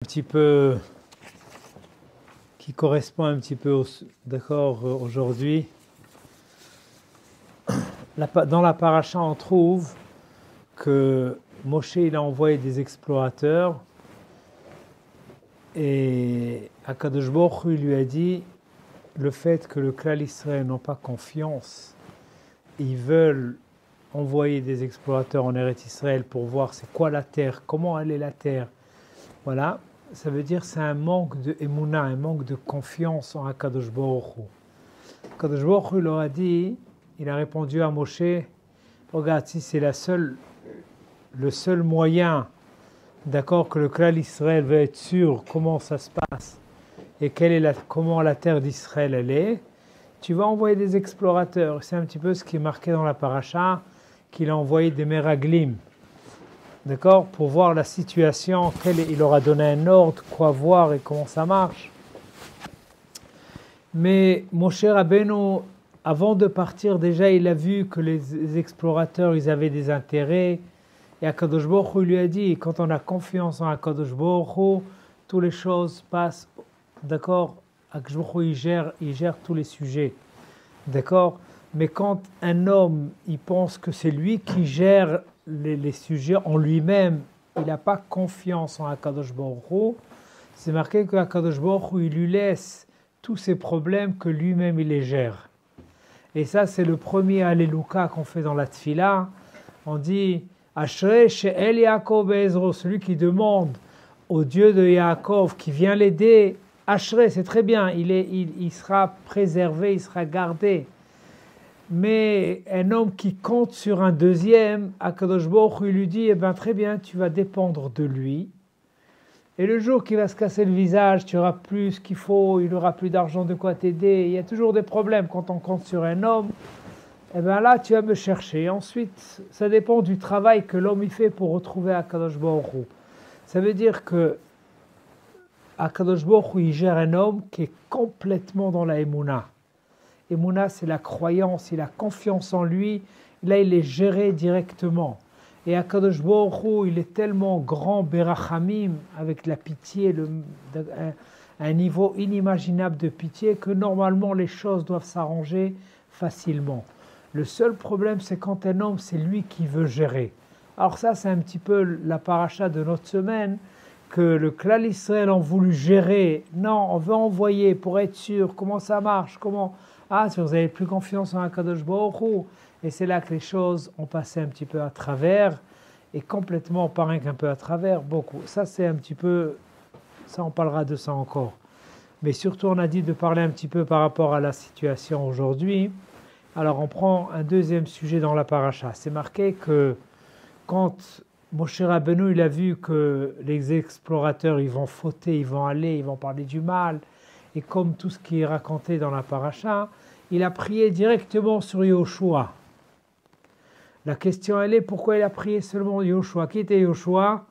Un petit peu qui correspond un petit peu d'accord aujourd'hui. Dans la paracha, on trouve que Moshe il a envoyé des explorateurs et Akadosh Baruch Hu lui a dit le fait que le Klal Israël n'ont pas confiance, ils veulent envoyer des explorateurs en Eretz Israël pour voir c'est quoi la terre, comment elle est la terre. Voilà, ça veut dire c'est un manque de émouna, un manque de confiance en Akadosh Baruch Hu. Akadosh Baruch Hu leur a dit, il a répondu à Moshe, regarde, si c'est le seul moyen, d'accord, que le Klal Israël veut être sûr comment ça se passe et comment la terre d'Israël elle est, tu vas envoyer des explorateurs. C'est un petit peu ce qui est marqué dans la paracha, qu'il a envoyé des meraglim. D'accord, pour voir la situation, il leur a donné un ordre, quoi voir et comment ça marche. Mais Moshe Rabbeinu, avant de partir, déjà, il a vu que les explorateurs, ils avaient des intérêts. Et Akadosh Baruch Hu lui a dit, quand on a confiance en Akadosh Baruch Hu, toutes les choses passent, d'accord, Akadosh Baruch Hu, il gère tous les sujets. D'accord. Mais quand un homme, il pense que c'est lui qui gère les sujets en lui-même, il n'a pas confiance en Akadosh Baruch Hu, c'est marqué que Akadosh Baruch Hu, il lui laisse tous ses problèmes que lui-même il les gère. Et ça, c'est le premier Alléluia qu'on fait dans la Tfila. On dit Ashrei she'el Yaakov be'ezro, celui qui demande au Dieu de Yaakov qui vient l'aider. Ashrei, c'est très bien, il sera préservé, il sera gardé. Mais un homme qui compte sur un deuxième, Akadosh Baruch Hu lui dit, eh bien très bien, tu vas dépendre de lui. Et le jour qu'il va se casser le visage, tu auras plus ce qu'il faut, il n'aura plus d'argent de quoi t'aider. Il y a toujours des problèmes quand on compte sur un homme. Eh bien là, tu vas me chercher. Ensuite, ça dépend du travail que l'homme y fait pour retrouver Akadosh Baruch Hu. Ça veut dire que Akadosh Baruch Hu, il gère un homme qui est complètement dans la Emouna. Emouna, c'est la croyance, il a confiance en lui. Là, il est géré directement. Et Akadosh Baruch Hu, il est tellement grand, Berachamim, avec la pitié, un niveau inimaginable de pitié, que normalement les choses doivent s'arranger facilement. Le seul problème, c'est quand un homme, c'est lui qui veut gérer. Alors ça, c'est un petit peu la paracha de notre semaine, que le Klal Israël ont voulu gérer. Non, on veut envoyer pour être sûr comment ça marche, comment... Ah, si vous avez plus confiance en Akadosh Baruch Hu, et c'est là que les choses ont passé un petit peu à travers, et complètement, pas rien qu'un peu à travers, beaucoup. Ça, c'est un petit peu, ça, on parlera de ça encore. Mais surtout, on a dit de parler un petit peu par rapport à la situation aujourd'hui. Alors, on prend un deuxième sujet dans la paracha. C'est marqué que quand Moshe Rabbeinu, il a vu que les explorateurs, ils vont fauter, ils vont aller, ils vont parler du mal, et comme tout ce qui est raconté dans la paracha, il a prié directement sur Yoshua. La question, elle est, pourquoi il a prié seulement Yoshua? Qui était Yoshua?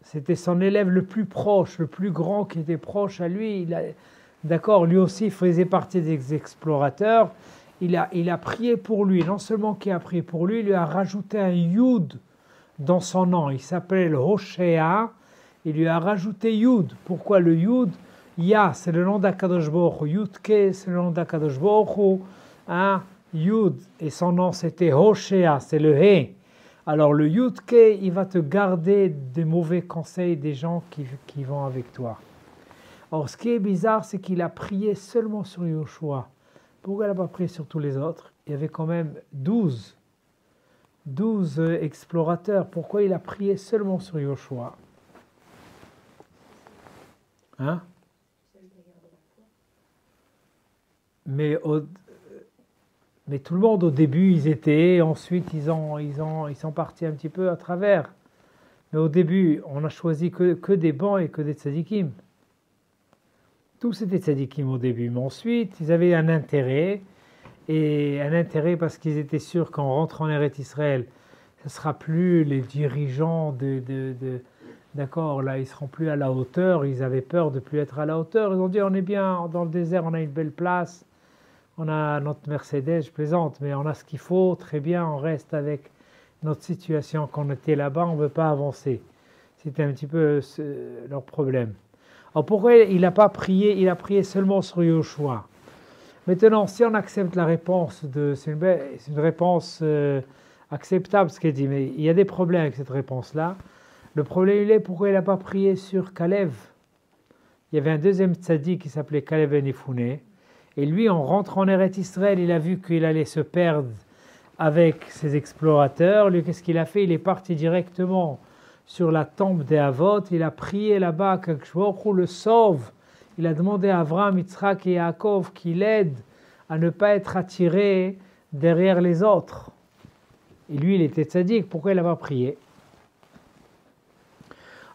C'était son élève le plus proche, le plus grand qui était proche à lui. D'accord, lui aussi faisait partie des explorateurs. Il a prié pour lui. Non seulement qu'il a prié pour lui, il lui a rajouté un Yud dans son nom. Il s'appelle Hoshea. Il lui a rajouté Yud. Pourquoi le Yud? Ya, c'est le nom d'Akadosh Baruch Hu. Yudke, c'est le nom d'Akadosh Baruch Hu. Hein? Yud, et son nom c'était Hoshea, c'est le He. Alors le Yudke, il va te garder des mauvais conseils des gens qui vont avec toi. Or, ce qui est bizarre, c'est qu'il a prié seulement sur Yoshua. Pourquoi il n'a pas prié sur tous les autres? Il y avait quand même 12 explorateurs. Pourquoi il a prié seulement sur Yoshua? Hein? Mais tout le monde au début ils étaient, ensuite ils sont partis un petit peu à travers. Mais au début on a choisi que des bons et que des tzadikim. Tous étaient tzadikim au début, mais ensuite ils avaient un intérêt parce qu'ils étaient sûrs qu'en rentrant en Eretz Israël, ce ne sera plus les dirigeants d'accord, là ils seront plus à la hauteur, ils avaient peur de plus être à la hauteur, ils ont dit on est bien dans le désert, on a une belle place. On a notre Mercedes, je plaisante, mais on a ce qu'il faut, très bien, on reste avec notre situation qu'on était là-bas, on ne veut pas avancer. C'était un petit peu leur problème. Alors pourquoi il n'a pas prié? Il a prié seulement sur Yoshua. Maintenant, si on accepte la réponse, c'est une réponse acceptable ce qu'il dit, mais il y a des problèmes avec cette réponse-là. Le problème, il est pourquoi il n'a pas prié sur Kalev. Il y avait un deuxième tzaddik qui s'appelait Kalev ben Yefouné. Et lui, en rentrant en Eretz Israël, il a vu qu'il allait se perdre avec ses explorateurs. Lui, qu'est-ce qu'il a fait? Il est parti directement sur la tombe des Havot. Il a prié là-bas qu'Akadosh Baruch Hu le sauve. Il a demandé à Avraham, Yitzhak et Yaakov qu'il l'aide à ne pas être attiré derrière les autres. Et lui, il était tzaddik. Pourquoi il n'a pas prié?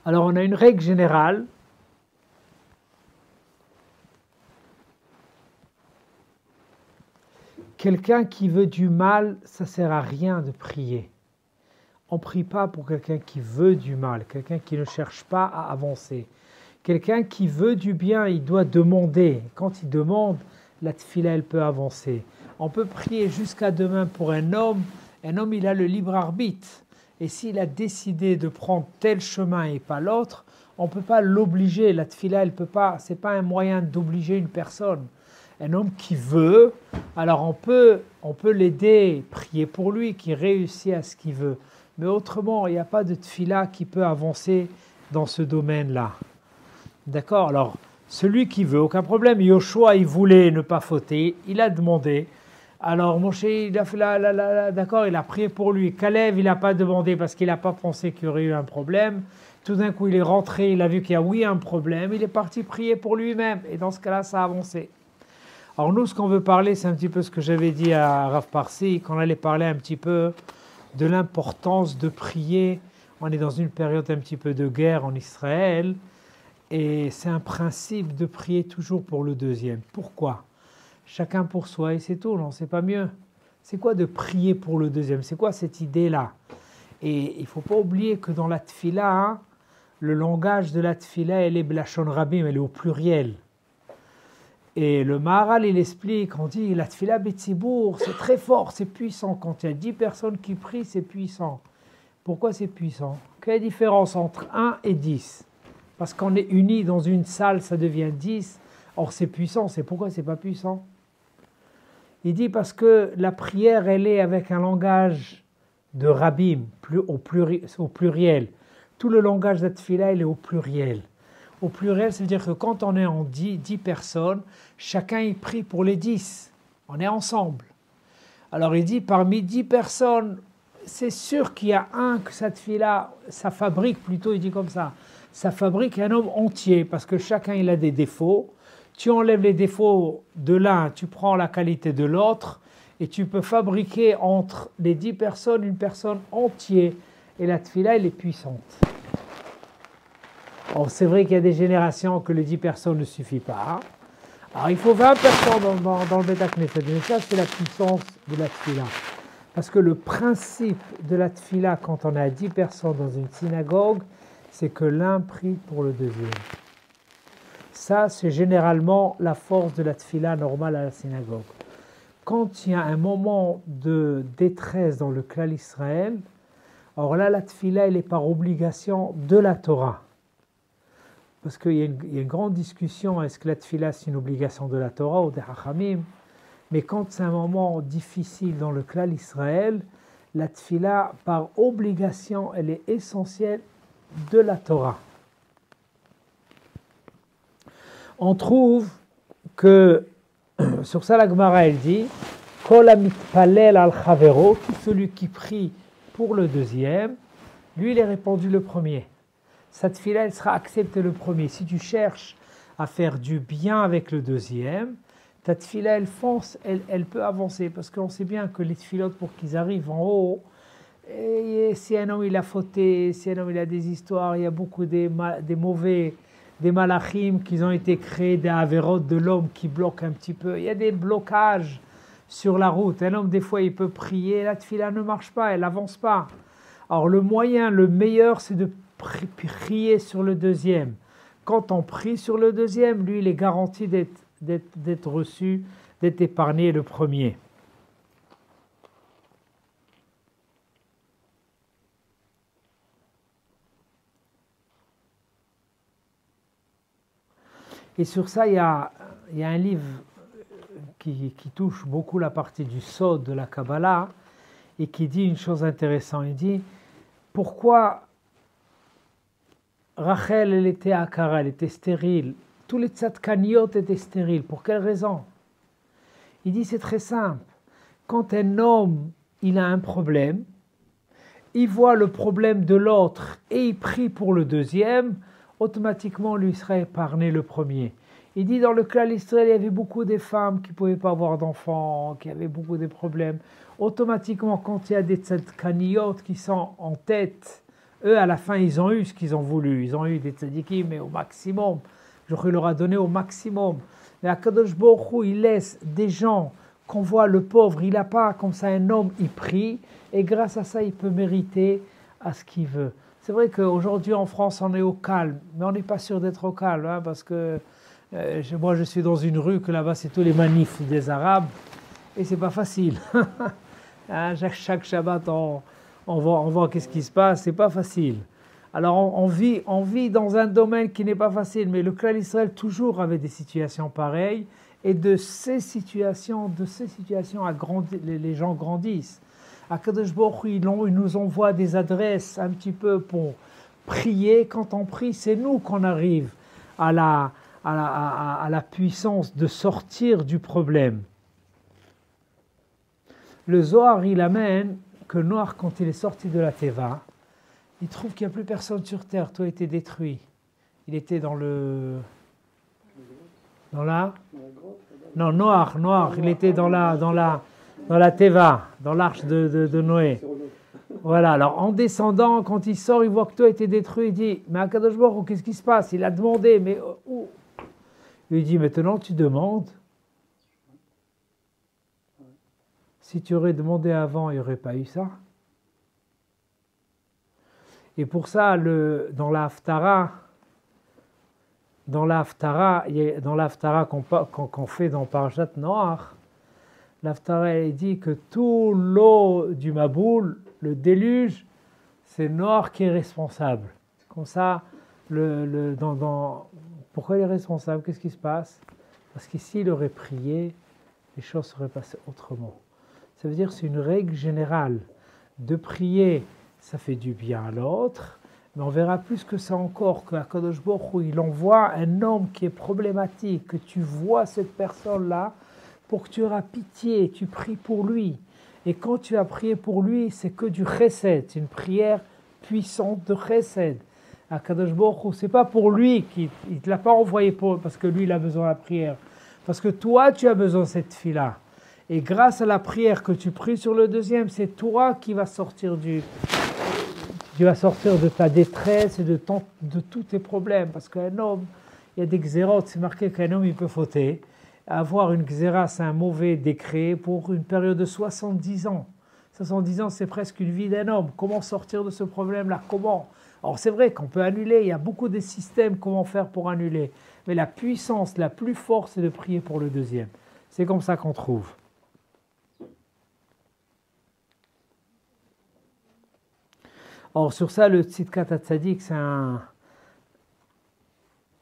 Alors, on a une règle générale. Quelqu'un qui veut du mal, ça ne sert à rien de prier. On ne prie pas pour quelqu'un qui veut du mal, quelqu'un qui ne cherche pas à avancer. Quelqu'un qui veut du bien, il doit demander. Quand il demande, la tefila, elle peut avancer. On peut prier jusqu'à demain pour un homme, il a le libre arbitre. Et s'il a décidé de prendre tel chemin et pas l'autre, on ne peut pas l'obliger. La tefila, elle peut pas, c'est pas un moyen d'obliger une personne. Un homme qui veut, alors on peut l'aider, prier pour lui, qui réussit à ce qu'il veut. Mais autrement, il n'y a pas de tefila qui peut avancer dans ce domaine-là. D'accord? Alors, celui qui veut, aucun problème. Yoshua, il voulait ne pas fauter, il a demandé. Alors, Moshe, il a fait d'accord, il a prié pour lui. Kalev, il n'a pas demandé parce qu'il n'a pas pensé qu'il y aurait eu un problème. Tout d'un coup, il est rentré, il a vu qu'il y a oui un problème, il est parti prier pour lui-même. Et dans ce cas-là, ça a avancé. Alors nous, ce qu'on veut parler, c'est un petit peu ce que j'avais dit à Rav Parsi, qu'on allait parler un petit peu de l'importance de prier. On est dans une période un petit peu de guerre en Israël, et c'est un principe de prier toujours pour le deuxième. Pourquoi? Chacun pour soi, et c'est tout, non, c'est pas mieux. C'est quoi de prier pour le deuxième? C'est quoi cette idée-là? Et il ne faut pas oublier que dans la tefila, hein, le langage de la tefila, elle est blachon rabim, elle est au pluriel. Et le Maharal, il explique, on dit, la tefila betzibour, c'est très fort, c'est puissant. Quand il y a 10 personnes qui prient, c'est puissant. Pourquoi c'est puissant? Quelle est la différence entre 1 et 10? Parce qu'on est unis dans une salle, ça devient 10. Or, c'est puissant. C'est pourquoi c'est pas puissant? Il dit parce que la prière, elle est avec un langage de rabim, au pluriel. Tout le langage de la tefila, il est au pluriel. Au pluriel, ça veut dire que quand on est en 10 personnes, chacun y prie pour les 10. On est ensemble. Alors il dit, parmi 10 personnes, c'est sûr qu'il y a un que cette fille-là, ça fabrique plutôt, il dit comme ça fabrique un homme entier, parce que chacun il a des défauts. Tu enlèves les défauts de l'un, tu prends la qualité de l'autre, et tu peux fabriquer entre les 10 personnes une personne entière. Et la tefila, elle est puissante. Alors, c'est vrai qu'il y a des générations que les 10 personnes ne suffit pas. Alors, il faut 20 personnes dans le Beit HaKnesset. Mais ça, c'est la puissance de la tefila. Parce que le principe de la tefila, quand on a 10 personnes dans une synagogue, c'est que l'un prie pour le deuxième. Ça, c'est généralement la force de la tefila normale à la synagogue. Quand il y a un moment de détresse dans le klal Israël, alors là, la tefila, elle est par obligation de la Torah. Parce qu'il y a une grande discussion, est-ce que la tefila c'est une obligation de la Torah ou des Hachamim? Mais quand c'est un moment difficile dans le klal Israël, la tefila, par obligation, elle est essentielle de la Torah. On trouve que, sur ça la Gemara elle dit, Kol hamitpalel al chavero, tout celui qui prie pour le deuxième, lui il est répondu le premier. Sa tefila, elle sera acceptée le premier. Si tu cherches à faire du bien avec le deuxième, ta tefila, elle fonce, elle peut avancer. Parce qu'on sait bien que les tefilotes, pour qu'ils arrivent en haut, et si un homme il a fauté, si un homme il a des histoires, il y a beaucoup des malachim qui ont été créés, des avérotes de l'homme qui bloquent un petit peu. Il y a des blocages sur la route. Un homme, des fois, il peut prier, la tefila ne marche pas, elle n'avance pas. Alors le moyen, le meilleur, c'est de prier sur le deuxième. Quand on prie sur le deuxième, lui, il est garanti d'être reçu, d'être épargné le premier. Et sur ça, il y a un livre qui touche beaucoup la partie du Sod de la Kabbalah et qui dit une chose intéressante. Il dit pourquoi Rachel, elle était akara, elle était stérile. Tous les tzadkaniot étaient stériles. Pour quelle raison? Il dit c'est très simple. Quand un homme il a un problème, il voit le problème de l'autre et il prie pour le deuxième, automatiquement lui sera épargné le premier. Il dit dans le cas d'Israël, il y avait beaucoup de femmes qui ne pouvaient pas avoir d'enfants, qui avaient beaucoup de problèmes. Automatiquement, quand il y a des tzadkaniyot qui sont en tête, eux à la fin ils ont eu ce qu'ils ont voulu. Ils ont eu des tzadikim, mais au maximum. Je leur ai donné au maximum. Mais Akadosh Baruch Hu, il laisse des gens qu'on voit le pauvre, il n'a pas comme ça un homme, il prie, et grâce à ça, il peut mériter à ce qu'il veut. C'est vrai qu'aujourd'hui en France, on est au calme, mais on n'est pas sûr d'être au calme, hein, parce que moi je suis dans une rue que là-bas c'est tous les manifs des Arabes, et c'est pas facile. Hein, chaque Shabbat, on voit qu'est-ce qui se passe, c'est pas facile. Alors on vit dans un domaine qui n'est pas facile, mais le clan d'Israël toujours avait des situations pareilles, et de ces situations les gens grandissent. Akadosh Baruch Hu, il nous envoie des adresses un petit peu pour prier. Quand on prie, c'est nous qu'on arrive à la puissance de sortir du problème. Le Zohar, il amène que Noach, quand il est sorti de la Teva, il trouve qu'il n'y a plus personne sur terre, tout a été détruit. Il était dans Noach, il était dans la Teva, dans l'arche de Noé. Voilà, alors en descendant, quand il sort, il voit que tout a été détruit, il dit, mais Akadosh Baruch Hu, qu'est-ce qui se passe? Il a demandé, mais où? Il lui dit, maintenant tu demandes. Si tu aurais demandé avant, il n'y aurait pas eu ça. Et pour ça, dans la Haftara qu'on fait dans Parashat Noach, l'Haftara dit que tout l'eau du Maboul, le déluge, c'est Noach qui est responsable. Comme ça, pourquoi il est responsable? Qu'est-ce qui se passe? Parce que s'il aurait prié, les choses seraient passées autrement. Ça veut dire que c'est une règle générale. De prier, ça fait du bien à l'autre, mais on verra plus que ça encore, qu'Akadosh Baruch Hu, il envoie un homme qui est problématique, que tu vois cette personne-là, pour que tu auras pitié, tu pries pour lui. Et quand tu as prié pour lui, c'est que du chesed, c'est une prière puissante de chesed. Akadosh Baruch Hu, c'est pas pour lui, il ne te l'a pas envoyé parce que lui, il a besoin de la prière. Parce que toi, tu as besoin de cette fille-là. Et grâce à la prière que tu pries sur le deuxième, c'est toi qui vas sortir de ta détresse et de tous tes problèmes. Parce qu'un homme, il y a des xérotes, c'est marqué qu'un homme, il peut fauter. Avoir une xéra, c'est un mauvais décret pour une période de 70 ans. 70 ans, c'est presque une vie d'un homme. Comment sortir de ce problème-là? Comment? Alors c'est vrai qu'on peut annuler, il y a beaucoup de systèmes, comment faire pour annuler. Mais la puissance la plus forte, c'est de prier pour le deuxième. C'est comme ça qu'on trouve. Or, sur ça, le Tzidkat HaTzadik,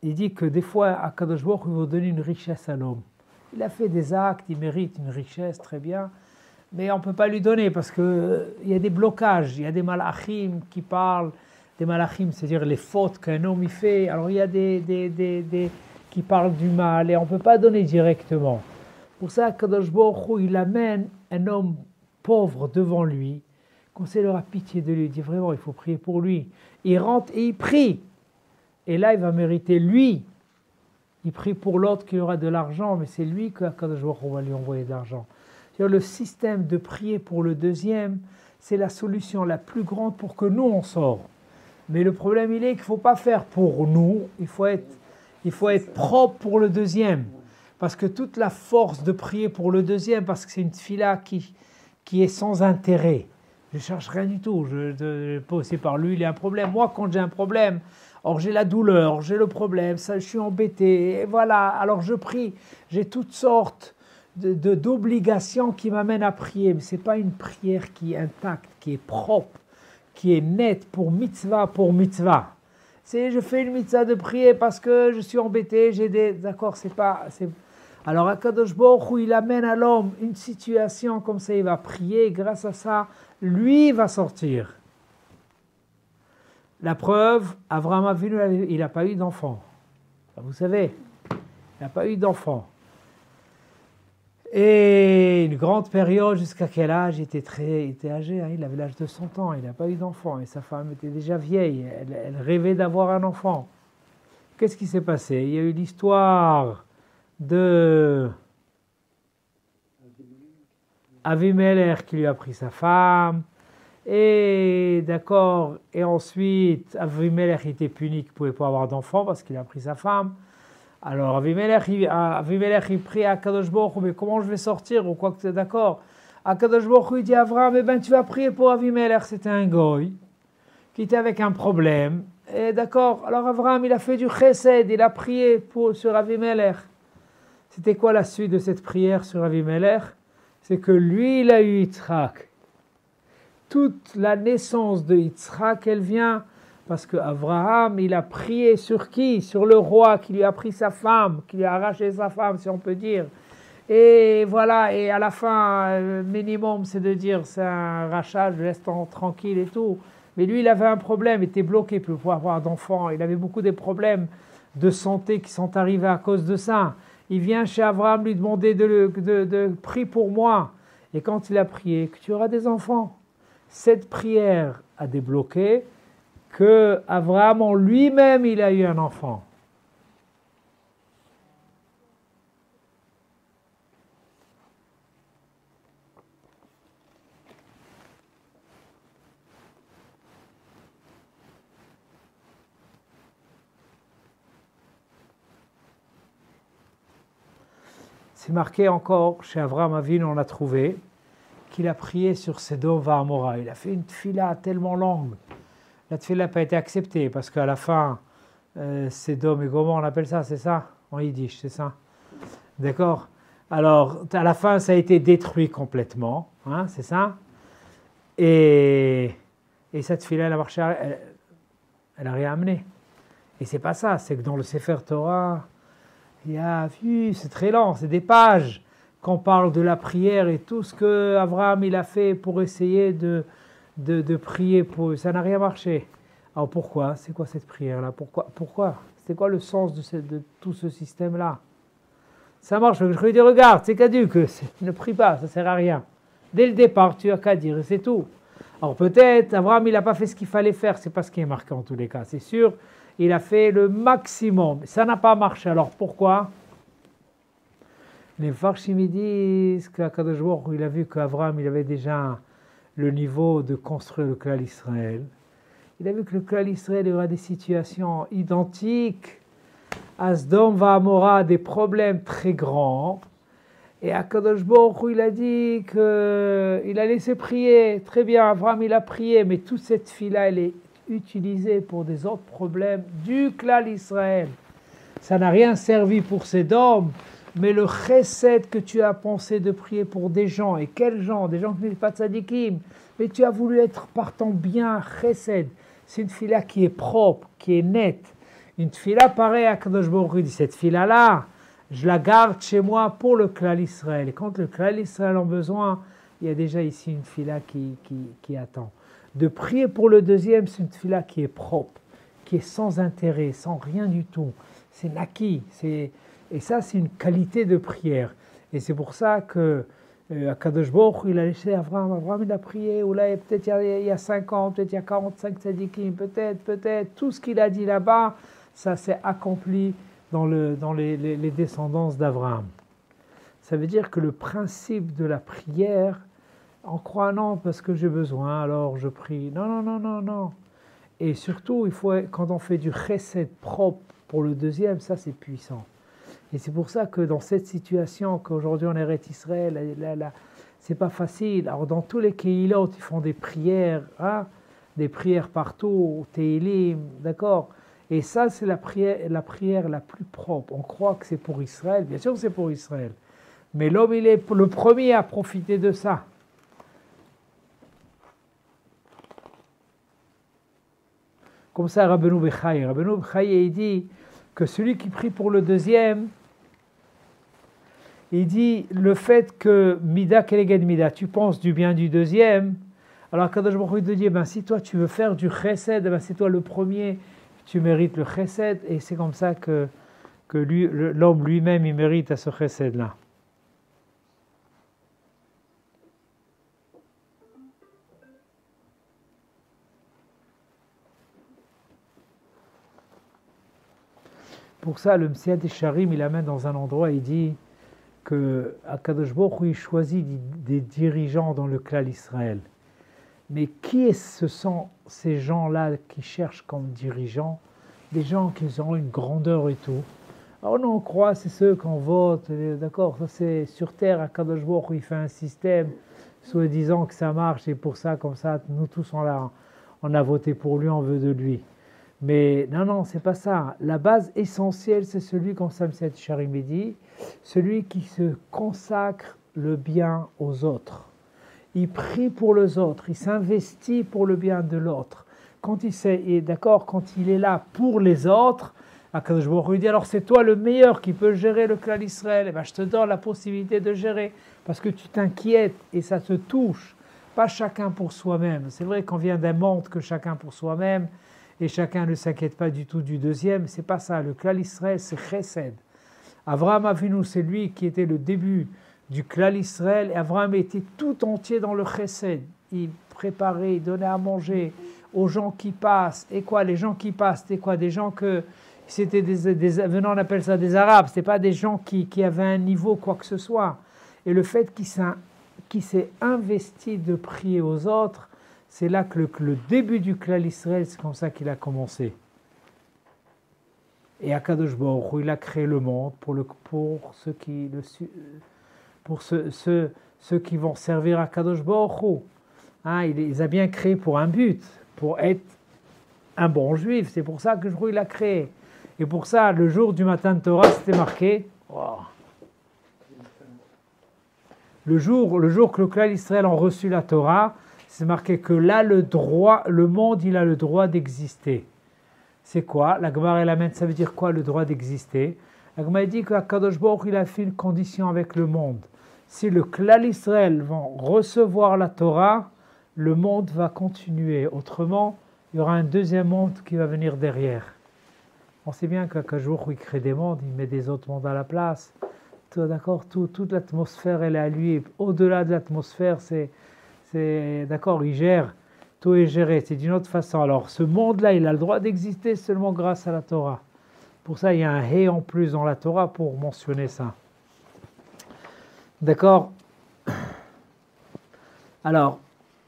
il dit que des fois, Akadosh Baruch Hu veut donner une richesse à l'homme. Il a fait des actes, il mérite une richesse, très bien, mais on ne peut pas lui donner parce qu'il y a des blocages, il y a des malachim qui parlent, des malachim, c'est-à-dire les fautes qu'un homme y fait. Alors, il y a des qui parlent du mal et on ne peut pas donner directement. Pour ça, Akadosh Baruch Hu, il amène un homme pauvre devant lui, conseille leur a pitié de lui, il dit vraiment, il faut prier pour lui. Il rentre et il prie. Et là, il va mériter lui. Il prie pour l'autre qui aura de l'argent, mais c'est lui qu'Akadosh Baruch Hu va lui envoyer de l'argent. Le système de prier pour le deuxième, c'est la solution la plus grande pour que nous, on sorte. Mais le problème, il est qu'il ne faut pas faire pour nous, il faut être propre pour le deuxième. Parce que toute la force de prier pour le deuxième, parce que c'est une tfila qui est sans intérêt. Je ne cherche rien du tout. C'est par lui, il y a un problème. Moi, quand j'ai un problème, or j'ai la douleur, j'ai le problème, ça, je suis embêté, et voilà, alors je prie. J'ai toutes sortes d'obligations qui m'amènent à prier. Mais ce n'est pas une prière qui est intacte, qui est propre, qui est nette pour mitzvah. c'est je fais une mitzvah de prier parce que je suis embêté, j'ai des... D'accord, c'est pas... Alors Akadosh Baruch Hu, il amène à l'homme une situation comme ça, il va prier, et grâce à ça, lui va sortir. La preuve, Avraham Avinu, il n'a pas eu d'enfant. Vous savez, il n'a pas eu d'enfant. Et une grande période, jusqu'à quel âge? Il était âgé, hein, il avait l'âge de 100 ans, il n'a pas eu d'enfant. Et sa femme était déjà vieille, elle rêvait d'avoir un enfant. Qu'est-ce qui s'est passé? Il y a eu l'histoire de Avimelech qui lui a pris sa femme. Et d'accord, et ensuite, Avimelech était puni qu'il ne pouvait pas avoir d'enfant parce qu'il a pris sa femme. Alors Avimelech, il prie à Akadosh Baruch Hu, mais comment je vais sortir ou quoi que tu es d'accord? Akadosh Baruch Hu dit à Avraham, eh ben tu vas prier pour Avimelech, c'était un goy qui était avec un problème. Et d'accord, alors Avraham il a fait du chesed, il a prié sur Avimelech. C'était quoi la suite de cette prière sur Avimelech? C'est que lui il a eu Yitzhak. Toute la naissance de Yitzhak, elle vient parce que Avraham, il a prié sur qui? Sur le roi qui lui a pris sa femme, qui lui a arraché sa femme, si on peut dire. Et voilà, et à la fin, le minimum, c'est de dire, c'est un rachat, je laisse tranquille et tout. Mais lui, il avait un problème, il était bloqué, il ne pouvait pas avoir d'enfant. Il avait beaucoup de problèmes de santé qui sont arrivés à cause de ça. Il vient chez Avraham lui demander de prier pour moi. Et quand il a prié, que tu auras des enfants. Cette prière a débloqué que Avraham en lui-même, il a eu un enfant. C'est marqué encore, chez Avraham Avinu, on a trouvé, qu'il a prié sur Sedom Va'amora. Il a fait une tfila tellement longue. La tfila n'a pas été acceptée parce qu'à la fin, Sedom et Gomorrhe, on appelle ça, c'est ça? En yiddish, c'est ça? D'accord? Alors, à la fin, ça a été détruit complètement, hein, c'est ça? Et cette tfila, elle a marché, elle n'a rien amené. Et c'est pas ça, c'est que dans le Sefer Torah, il y a, c'est très lent, c'est des pages qu'on parle de la prière et tout ce que Avraham il a fait pour essayer de prier pour eux. Ça n'a rien marché. Alors pourquoi? C'est quoi cette prière-là? Pourquoi? C'est quoi le sens de tout ce système-là? Ça marche, je lui dis, regarde, c'est caduque, ne prie pas, ça ne sert à rien. Dès le départ, tu as qu'à dire, et c'est tout. Alors peut-être, Avraham, il n'a pas fait ce qu'il fallait faire, c'est pas ce qui est marqué en tous les cas, c'est sûr. Il a fait le maximum. Ça n'a pas marché. Alors pourquoi? Les Farshim disent qu'Akadosh Baruch Hu, il a vu qu'Avraham il avait déjà le niveau de construire le clan Israël. Il a vu que le clan Israël aura des situations identiques à Sdom Va'amora, des problèmes très grands. Et Akadosh Baruch Hu, il a dit qu'il a laissé prier. Très bien, Avraham il a prié, mais toute cette fille-là, elle est utilisée pour des autres problèmes du clan Israël. Ça n'a rien servi pour Sodome, mais le chesed que tu as pensé de prier pour des gens, et quels gens? Des gens qui n'étaient pas tzadikim, mais tu as voulu être par ton bien chesed. C'est une fila qui est propre, qui est nette. Une fila pareille à Kadosh Baruch Hu dit, cette fila-là, je la garde chez moi pour le clan Israël. Et quand le clan Israël a besoin, il y a déjà ici une fila qui attend. De prier pour le deuxième, c'est une fila qui est propre, qui est sans intérêt, sans rien du tout. C'est naki, et ça c'est une qualité de prière. Et c'est pour ça que Akadosh Baruch Hu, il a laissé Avraham il a prié, ou là peut-être il y a 5 ans, peut-être il y a 45 tzadikim, peut-être, tout ce qu'il a dit là-bas, ça s'est accompli dans les descendances d'Avraham. Ça veut dire que le principe de la prière, on croit non parce que j'ai besoin, alors je prie. Non. Et surtout, quand on fait du chesed propre pour le deuxième, ça c'est puissant. Et c'est pour ça que dans cette situation qu'aujourd'hui on est Israël, c'est pas facile. Alors dans tous les Kehilot, ils font des prières partout, Tehillim, d'accord. Et ça c'est la prière la plus propre. On croit que c'est pour Israël, bien sûr que c'est pour Israël. Mais l'homme il est le premier à profiter de ça. Comme ça, Rabbeinu Bechaye. Rabbeinu Bechaye, il dit que celui qui prie pour le deuxième, il dit le fait que Mida Keleged Mida, tu penses du bien du deuxième, alors Kadosh Baruch Hu te dit, si toi tu veux faire du chesed, c'est toi le premier, tu mérites le chesed, et c'est comme ça que l'homme lui-même, il mérite à ce chesed-là. Pour ça, le Messiah des Charim, il amène dans un endroit, il dit que Akadosh Baruch Hu, il choisit des dirigeants dans le clan Israël. Mais ce sont ces gens-là qui cherchent comme dirigeants? Des gens qui ont une grandeur et tout. Alors nous, on croit, c'est ceux qu'on vote, d'accord, ça c'est sur terre, Akadosh Baruch Hu, il fait un système, soi-disant que ça marche, et pour ça, comme ça, nous tous, on a voté pour lui, on veut de lui. Mais non, c'est pas ça. La base essentielle, c'est celui, comme Samset Charim dit, celui qui se consacre le bien aux autres. Il prie pour les autres, il s'investit pour le bien de l'autre. Quand il est là pour les autres, Akadosh Baruch Hu dit, alors c'est toi le meilleur qui peut gérer le clan Israël, je te donne la possibilité de gérer, parce que tu t'inquiètes et ça te touche, pas chacun pour soi-même. C'est vrai qu'on vient d'un monde que chacun pour soi-même, et chacun ne s'inquiète pas du tout du deuxième, c'est pas ça. Le clan Israël, c'est chesed. Avraham Avinu, c'est lui qui était le début du clan Israël, et Avraham était tout entier dans le chesed. Il préparait, il donnait à manger aux gens qui passent. Et quoi, les gens qui passent, c'était quoi? Des gens que c'était venant, on appelle ça des Arabes, c'était pas des gens qui avaient un niveau quoi que ce soit. Et le fait qu'il s'est investi de prier aux autres, c'est là que le début du clan Israël, c'est comme ça qu'il a commencé. Et Akadosh Baruch Hu, il a créé le monde pour ceux qui vont servir Akadosh Baruch Hu. Il les a bien créés pour un but, pour être un bon juif. C'est pour ça que il a créé. Et pour ça, le jour du matin de Torah, c'était marqué. Wow. Le jour que le clan Israël a reçu la Torah, c'est marqué que là, le monde, il a le droit d'exister. C'est quoi? La Gemara elle amène, ça veut dire quoi le droit d'exister? La Gemara dit que Kadosh Baruch il a fait une condition avec le monde. Si le clan Israël va recevoir la Torah, le monde va continuer. Autrement, il y aura un deuxième monde qui va venir derrière. On sait bien qu'un jour où il crée des mondes, il met des autres mondes à la place. D'accord, toute l'atmosphère, elle est à lui. Au-delà de l'atmosphère, d'accord, il gère. Tout est géré, c'est d'une autre façon. Alors, ce monde-là, il a le droit d'exister seulement grâce à la Torah. Pour ça, il y a un « hé » en plus dans la Torah pour mentionner ça. D'accord? Alors,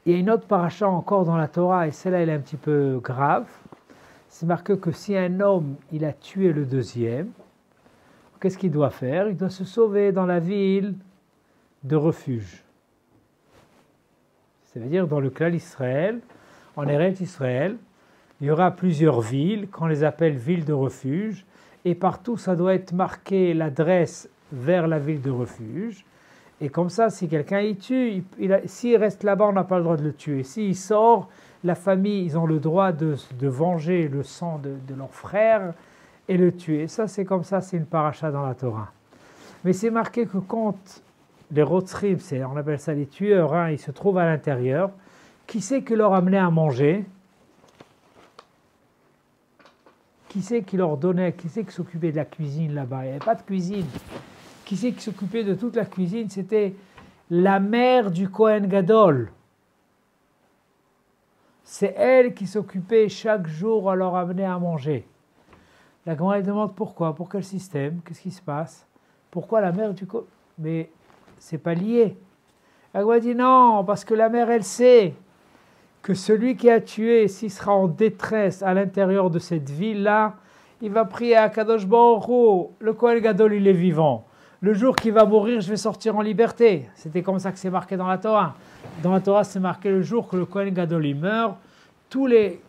il y a une autre paracha encore dans la Torah, et celle-là, elle est un petit peu grave. C'est marqué que si un homme, il a tué le deuxième, qu'est-ce qu'il doit faire? Il doit se sauver dans la ville de refuge. C'est-à-dire dans le clan Israël, en Eretz Israël, il y aura plusieurs villes, qu'on les appelle villes de refuge, et partout ça doit être marqué l'adresse vers la ville de refuge. Et comme ça, si quelqu'un y tue, s'il reste là-bas, on n'a pas le droit de le tuer. S'il sort, la famille, ils ont le droit de venger le sang de leur frère et le tuer. Ça, c'est comme ça, c'est une paracha dans la Torah. Mais c'est marqué que quand les rotzrim, on appelle ça les tueurs, ils se trouvent à l'intérieur, qui c'est qui leur amenait à manger? Qui c'est qui leur donnait? Qui c'est qui s'occupait de la cuisine là-bas? Il n'y avait pas de cuisine. Qui c'est qui s'occupait de toute la cuisine? C'était la mère du Kohen Gadol. C'est elle qui s'occupait chaque jour à leur amener à manger. La Gemara demande pourquoi, pour quel système, qu'est-ce qui se passe? Pourquoi la mère du Kohen? Mais c'est pas lié. La Gemara dit non, parce que la mère, elle sait que celui qui a tué, s'il sera en détresse à l'intérieur de cette ville-là, il va prier à Kadosh Baruch Hu. Le Kohen Gadol, il est vivant. Le jour qu'il va mourir, je vais sortir en liberté. C'était comme ça que c'est marqué dans la Torah. Dans la Torah, c'est marqué le jour que le Kohen Gadol il meurt, tous les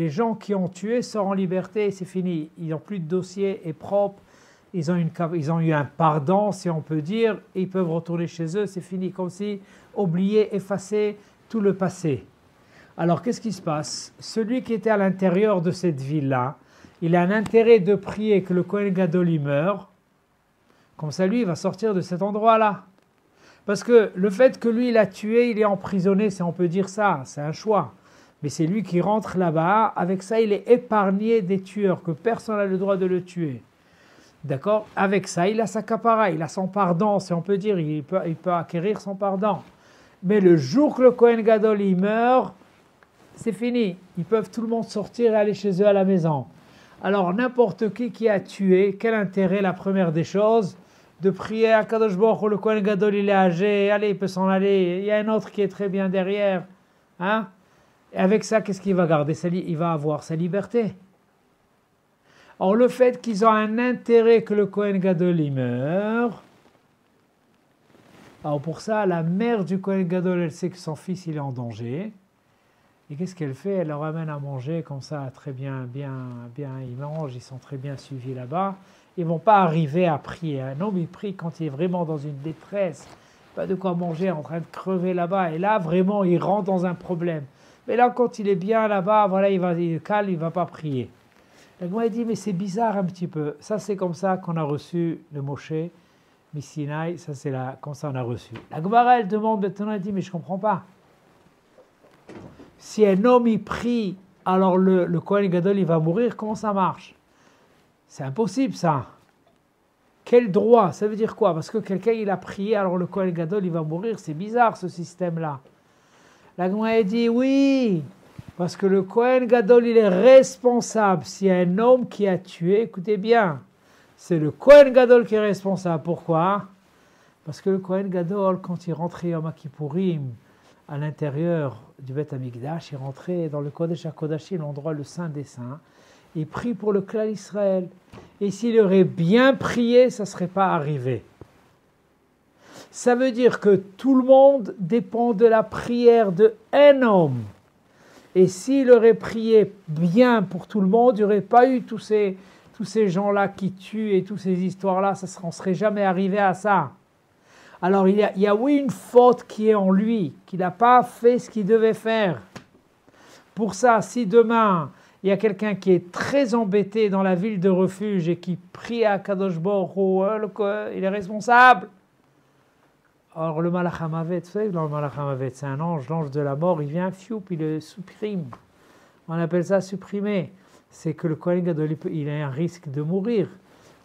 gens qui ont tué sortent en liberté et c'est fini. Ils n'ont plus de dossier et propre. Ils ont eu un pardon, si on peut dire, et ils peuvent retourner chez eux. C'est fini, comme si oublier, effacer tout le passé. Alors qu'est-ce qui se passe? Celui qui était à l'intérieur de cette ville-là, il a un intérêt de prier que le Kohen Gadol y meure. Comme ça, lui, il va sortir de cet endroit-là. Parce que le fait que lui, il a tué, il est emprisonné, si on peut dire ça, c'est un choix. Mais c'est lui qui rentre là-bas. Avec ça, il est épargné des tueurs, que personne n'a le droit de le tuer. D'accord? Avec ça, il a sa capara, il a son pardon, si on peut dire, il peut acquérir son pardon. Mais le jour que le Kohen Gadol il meurt, c'est fini. Ils peuvent tout le monde sortir et aller chez eux à la maison. Alors n'importe qui a tué, quel intérêt, la première des choses, de prier à Kadosh Baruch Hu, le Kohen Gadol il est âgé, allez, il peut s'en aller, il y a un autre qui est très bien derrière. Hein? Et avec ça, qu'est-ce qu'il va garder? Il va avoir sa liberté. Or, le fait qu'ils ont un intérêt que le Kohen Gadol il meure, alors pour ça, la mère du Kohen Gadol, elle sait que son fils il est en danger. Et qu'est-ce qu'elle fait? Elle leur amène à manger comme ça, très bien, ils mangent, ils sont très bien suivis là-bas. Ils ne vont pas arriver à prier. Un homme, il prie quand il est vraiment dans une détresse, pas de quoi manger, en train de crever là-bas. Et là, vraiment, il rentre dans un problème. Mais là, quand il est bien là-bas, voilà, il est calme, il ne va pas prier. La Gemara dit, mais c'est bizarre un petit peu. Ça, c'est comme ça qu'on a reçu le Moshe, Missinaï, ça c'est là, comme ça on a reçu. La Gemara, elle demande maintenant, elle dit, mais je ne comprends pas. Si un homme y prie, alors le Kohen Gadol il va mourir, comment ça marche? C'est impossible ça. Quel droit? Ça veut dire quoi? Parce que quelqu'un il a prié, alors le Kohen Gadol il va mourir, c'est bizarre ce système-là. La Gemara dit oui, parce que le Kohen Gadol il est responsable. S'il y a un homme qui a tué, écoutez bien, c'est le Kohen Gadol qui est responsable. Pourquoi? Parce que le Kohen Gadol, quand il rentrait Yom Kippourim, à l'intérieur du Beth Amikdash, il rentrait dans le Kodesh HaKodashim, l'endroit le Saint des Saints, il prie pour le clan Israël. Et s'il aurait bien prié, ça ne serait pas arrivé. Ça veut dire que tout le monde dépend de la prière d'un homme. Et s'il aurait prié bien pour tout le monde, il n'y aurait pas eu tous ces gens-là qui tuent et toutes ces histoires-là, on ne serait jamais arrivé à ça. Alors il y a oui une faute qui est en lui, qu'il n'a pas fait ce qu'il devait faire. Pour ça, si demain il y a quelqu'un qui est très embêté dans la ville de refuge et qui prie à Kadosh Baruch Hu, il est responsable. Alors le Malach HaMavet, vous savez, dans le Malach HaMavet, c'est un ange, l'ange de la mort, il vient, il le supprime. On appelle ça supprimer. C'est que le Kohen Gadol, il a un risque de mourir.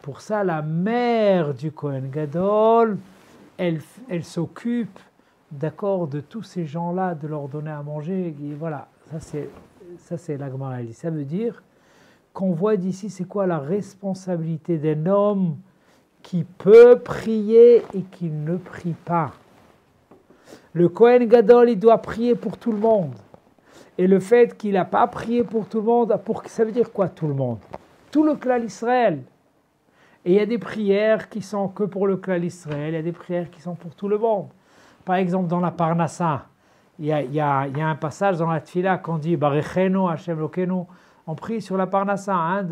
Pour ça, la mère du Kohen Gadol, elle s'occupe, d'accord, de tous ces gens-là, de leur donner à manger. Et voilà, ça c'est la Gemara. Ça veut dire qu'on voit d'ici, c'est quoi la responsabilité d'un homme qui peut prier et qui ne prie pas. Le Kohen Gadol, il doit prier pour tout le monde. Et le fait qu'il n'a pas prié pour tout le monde, ça veut dire quoi tout le monde? Tout le clan Israël. Et il y a des prières qui sont que pour le clan Israël, il y a des prières qui sont pour tout le monde. Par exemple, dans la Parnassa, il y a un passage dans la Tfila qu'on dit « Barechenu Hashem Lokenu », on prie sur la Parnassa,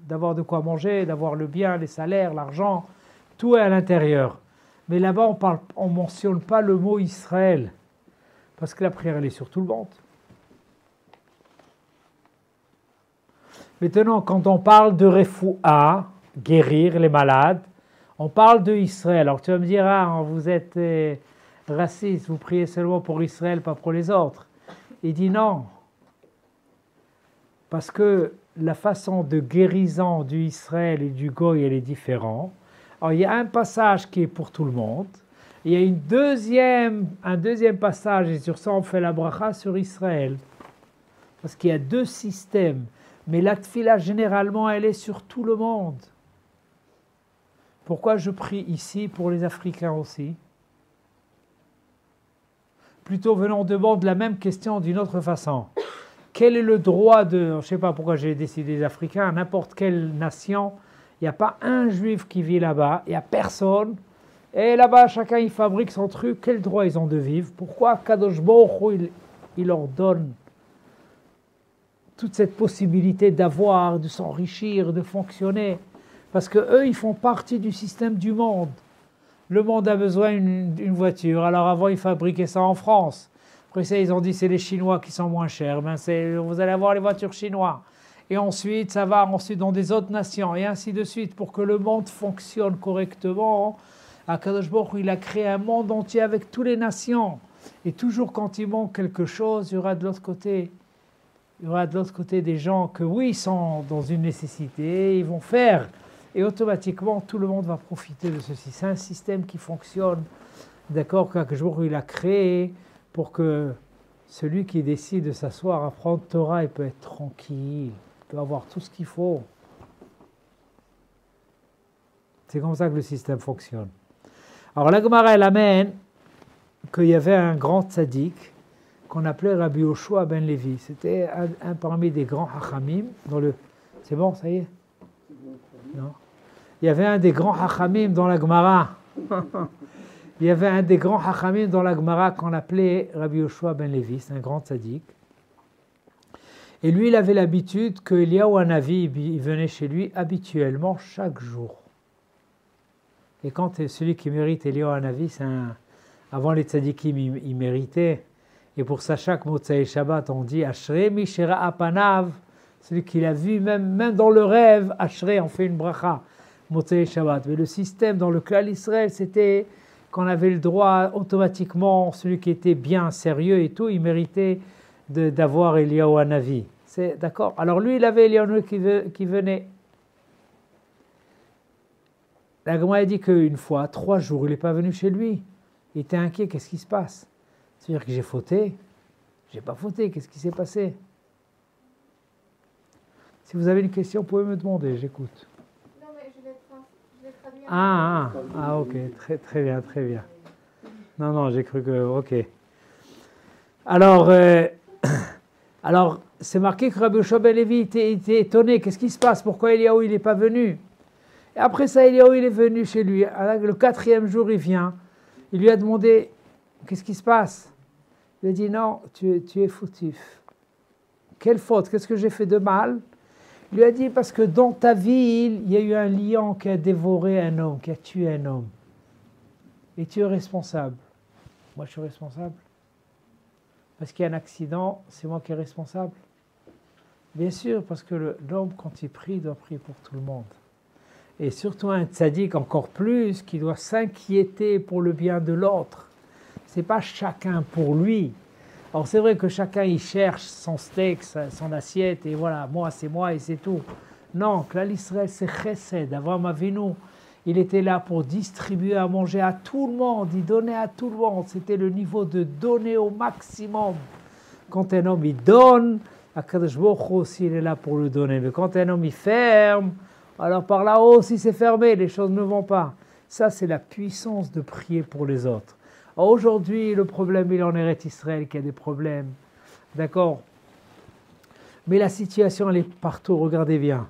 d'avoir de quoi manger, d'avoir le bien, les salaires, l'argent, tout est à l'intérieur. Mais là-bas, on ne mentionne pas le mot Israël, parce que la prière, elle est sur tout le monde. Maintenant, quand on parle de refoua, guérir les malades, on parle de Israël. Alors tu vas me dire, vous êtes raciste, vous priez seulement pour Israël, pas pour les autres. Il dit non, parce que la façon de guérison du Israël et du Goy, elle est différente. Alors il y a un passage qui est pour tout le monde, il y a un deuxième passage, et sur ça on fait la bracha sur Israël, parce qu'il y a deux systèmes, mais la tfila généralement elle est sur tout le monde. Pourquoi je prie ici pour les Africains aussi? Plutôt venons demande la même question d'une autre façon. Quel est le droit je ne sais pas pourquoi j'ai décidé des Africains, n'importe quelle nation, il n'y a pas un juif qui vit là-bas, il n'y a personne, et là-bas chacun il fabrique son truc, quel droit ils ont de vivre? Pourquoi Kadosh Baruch Hu, il leur donne toute cette possibilité d'avoir, de s'enrichir, de fonctionner? Parce qu'eux, ils font partie du système du monde. Le monde a besoin d'une voiture. Alors avant, ils fabriquaient ça en France. Après ça, ils ont dit c'est les Chinois qui sont moins chers. Ben vous allez avoir les voitures chinoises. Et ensuite, ça va ensuite dans des autres nations, et ainsi de suite. Pour que le monde fonctionne correctement, Akadosh Baruch Hu, il a créé un monde entier avec toutes les nations. Et toujours quand il manque quelque chose, il y aura de l'autre côté. Il y aura de l'autre côté des gens que oui, ils sont dans une nécessité, ils vont faire. Et automatiquement, tout le monde va profiter de ceci. C'est un système qui fonctionne, d'accord, qu'Akadosh Baruch Hu, il a créé pour que celui qui décide de s'asseoir à prendre Torah, il peut être tranquille. Il peut avoir tout ce qu'il faut. C'est comme ça que le système fonctionne. Alors la Gemara, elle amène qu'il y avait un grand tzaddik qu'on appelait Rabbi Yoshua ben Levi. C'était un parmi des grands hachamim. C'est bon, ça y est? Non. Il y avait un des grands hachamim dans la Gemara. Il y avait un des grands hachamim dans la Gemara qu'on appelait Rabbi Yoshua ben Levi. C'est un grand tzaddik. Et lui, il avait l'habitude que Eliyahu Hanavi, il venait chez lui habituellement chaque jour. Et quand celui qui mérite Eliyahu Hanavi, avant les tzadikim, il méritait. Et pour ça, chaque Motzei Shabbat, on dit Ashrei Mishera Apanav, celui qui l'a vu, même dans le rêve, Ashrei, on fait une bracha, Motzei Shabbat. Mais le système dans le Klal Israël, c'était qu'on avait le droit automatiquement, celui qui était bien sérieux et tout, il méritait d'avoir Eliyahu Hanavi. C'est d'accord. Alors lui, il avait Eliyahu Hanavi qui venait. La Gemara a dit qu'une fois, 3 jours, il n'est pas venu chez lui. Il était inquiet, qu'est-ce qui se passe? C'est-à-dire que j'ai fauté? J'ai pas fauté, qu'est-ce qui s'est passé? Si vous avez une question, vous pouvez me demander, j'écoute. Non, mais je vais traduire. Ah, ok, très bien, très bien. Non, j'ai cru que, ok. Alors, c'est marqué que Rabbi Yoshua ben Levi était étonné. Qu'est-ce qui se passe? Pourquoi Eliyahu il n'est pas venu? Et après ça, Eliyahu il est venu chez lui. Le 4e jour, il vient. Il lui a demandé, qu'est-ce qui se passe? Il a dit, non, tu es fautif. Quelle faute? Qu'est-ce que j'ai fait de mal? Il lui a dit, parce que dans ta ville, il y a eu un lion qui a dévoré un homme, qui a tué un homme. Et tu es responsable. Moi, je suis responsable. Parce qu'il y a un accident, c'est moi qui est responsable. Bien sûr, parce que l'homme, quand il prie, doit prier pour tout le monde. Et surtout un tzaddik encore plus, qui doit s'inquiéter pour le bien de l'autre. Ce n'est pas chacun pour lui. Alors c'est vrai que chacun, il cherche son steak, son assiette, et voilà, moi c'est moi et c'est tout. Non, Klal Israël, c'est chesed, Avraham Avinu. Il était là pour distribuer à manger à tout le monde, il donnait à tout le monde. C'était le niveau de donner au maximum. Quand un homme, il donne, Akadosh Baruch Hu aussi, il est là pour le donner. Mais quand un homme, il ferme, alors par là-haut, si c'est fermé, les choses ne vont pas. Ça, c'est la puissance de prier pour les autres. Aujourd'hui, le problème, il en est Israël qui a des problèmes. D'accord? Mais la situation, elle est partout, regardez bien.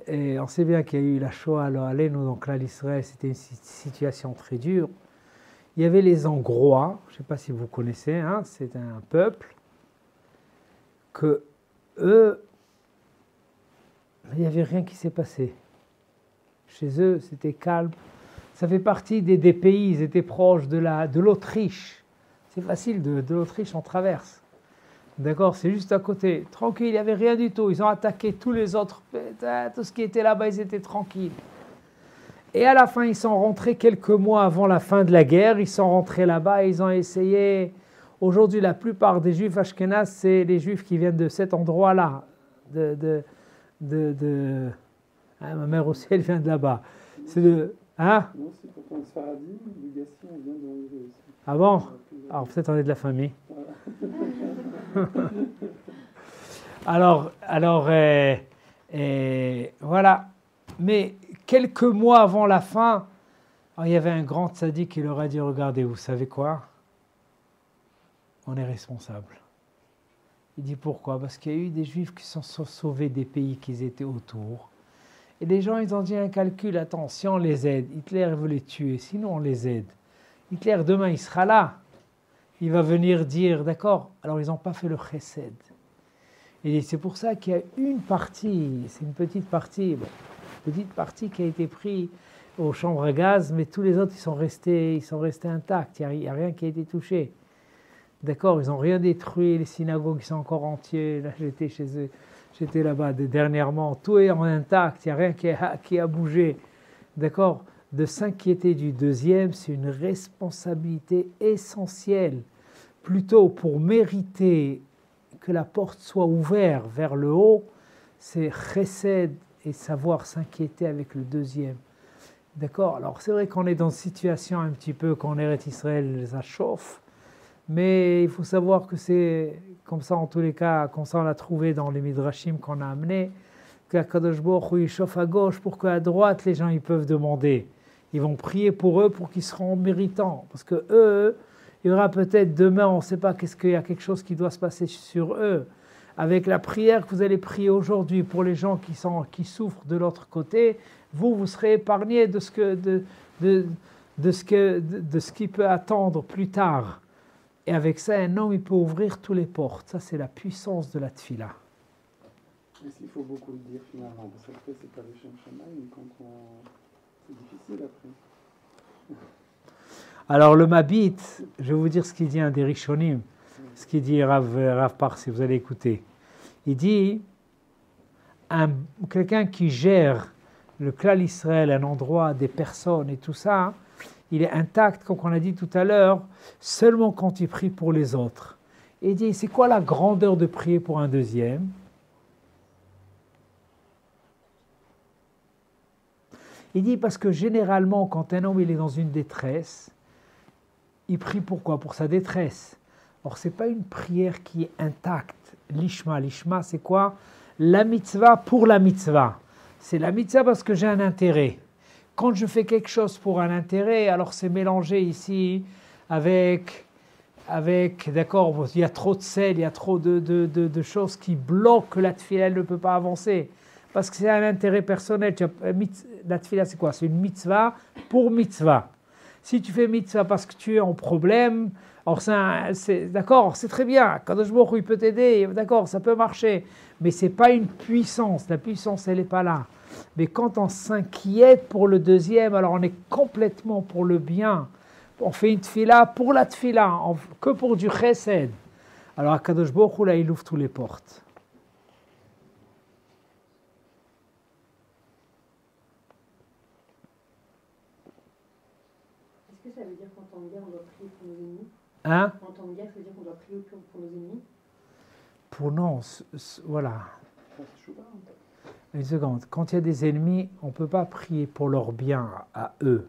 Et on sait bien qu'il y a eu la Shoah, nous, donc là, l'Israël, c'était une situation très dure. Il y avait les Hongrois, je ne sais pas si vous connaissez, hein, c'est un peuple que eux, il n'y avait rien qui s'est passé. Chez eux, c'était calme. Ça fait partie des pays, ils étaient proches de l'Autriche. C'est facile, de l'Autriche, on traverse. D'accord, c'est juste à côté. Tranquille, il n'y avait rien du tout. Ils ont attaqué tous les autres. Tout ce qui était là-bas, ils étaient tranquilles. Et à la fin, ils sont rentrés quelques mois avant la fin de la guerre. Ils sont rentrés là-bas et ils ont essayé. Aujourd'hui, la plupart des juifs ashkénazes, c'est les juifs qui viennent de cet endroit-là. Ah, ma mère aussi, elle vient de là-bas. C'est de... Hein? Non, c'est pourtant le Sfaradi, le Gassi, on vient d'arriver aussi. Ah bon? Alors peut-être on est de la famille. Voilà. Mais quelques mois avant la fin, il y avait un grand tzaddik qui leur a dit, regardez, vous savez quoi? On est responsable. Il dit pourquoi? Parce qu'il y a eu des juifs qui se sont sauvés des pays qui étaient autour. Et les gens, ils ont dit un calcul, attends, si on les aide, Hitler veut les tuer, sinon on les aide. Hitler, demain, il sera là. Il va venir dire, d'accord, alors ils n'ont pas fait le chesed. Et c'est pour ça qu'il y a une partie, c'est une petite partie qui a été prise aux chambres à gaz, mais tous les autres, ils sont restés intacts, il n'y a rien qui a été touché. D'accord, ils n'ont rien détruit, les synagogues sont encore entiers. Là, j'étais chez eux, j'étais là-bas dernièrement, tout est en intact, il n'y a rien qui a bougé. D'accord, de s'inquiéter du deuxième, c'est une responsabilité essentielle. Plutôt pour mériter que la porte soit ouverte vers le haut, c'est chesed et savoir s'inquiéter avec le deuxième. D'accord, alors c'est vrai qu'on est dans une situation un petit peu, quand on est Israël, ça chauffe, mais il faut savoir que c'est comme ça en tous les cas, comme ça on l'a trouvé dans les midrashim qu'on a amenés, qu'Akadosh Baruch Hu il chauffe à gauche pour qu'à droite les gens ils peuvent demander. Ils vont prier pour eux pour qu'ils seront méritants, parce que eux, il y aura peut-être demain, on ne sait pas qu'est-ce qu'il y a quelque chose qui doit se passer sur eux. Avec la prière que vous allez prier aujourd'hui pour les gens qui souffrent de l'autre côté, vous serez épargnés de ce qui peut attendre plus tard. Et avec ça, un homme, il peut ouvrir toutes les portes. Ça, c'est la puissance de la tfila. Est-ce qu'il faut beaucoup le dire finalement? Parce qu'après, c'est pas le Shem Shamaïm, c'est difficile après. Alors le Mabit, je vais vous dire ce qu'il dit un des Rishonim, ce qu'il dit Rav Parsi, vous allez écouter. Il dit, quelqu'un qui gère le Klal Israël, un endroit, des personnes et tout ça, il est intact, comme on a dit tout à l'heure, seulement quand il prie pour les autres. Et il dit, c'est quoi la grandeur de prier pour un deuxième? Il dit, parce que généralement, quand un homme il est dans une détresse, il prie pourquoi? Pour sa détresse. Or, ce n'est pas une prière qui est intacte. L'ishma, c'est quoi? La mitzvah pour la mitzvah. C'est la mitzvah parce que j'ai un intérêt. Quand je fais quelque chose pour un intérêt, alors c'est mélangé ici avec d'accord, il y a trop de sel, il y a trop de choses qui bloquent que la tefila ne peut pas avancer. Parce que c'est un intérêt personnel. La tefila, c'est quoi? C'est une mitzvah pour mitzvah. Si tu fais mitzvah parce que tu es en problème, alors d'accord, c'est très bien. Kadosh Baruch Hu, il peut t'aider, d'accord, ça peut marcher. Mais ce n'est pas une puissance. La puissance, elle n'est pas là. Mais quand on s'inquiète pour le deuxième, alors on est complètement pour le bien. On fait une tefila pour la tefila, que pour du chesed. Alors Kadosh Baruch Hu, là, il ouvre toutes les portes. Ça veut dire qu'en temps de guerre, on doit prier pour nos ennemis? Hein? En temps de guerre, ça veut dire qu'on doit prier pour nos ennemis? Non, voilà. Une seconde. Quand il y a des ennemis, on ne peut pas prier pour leur bien à eux.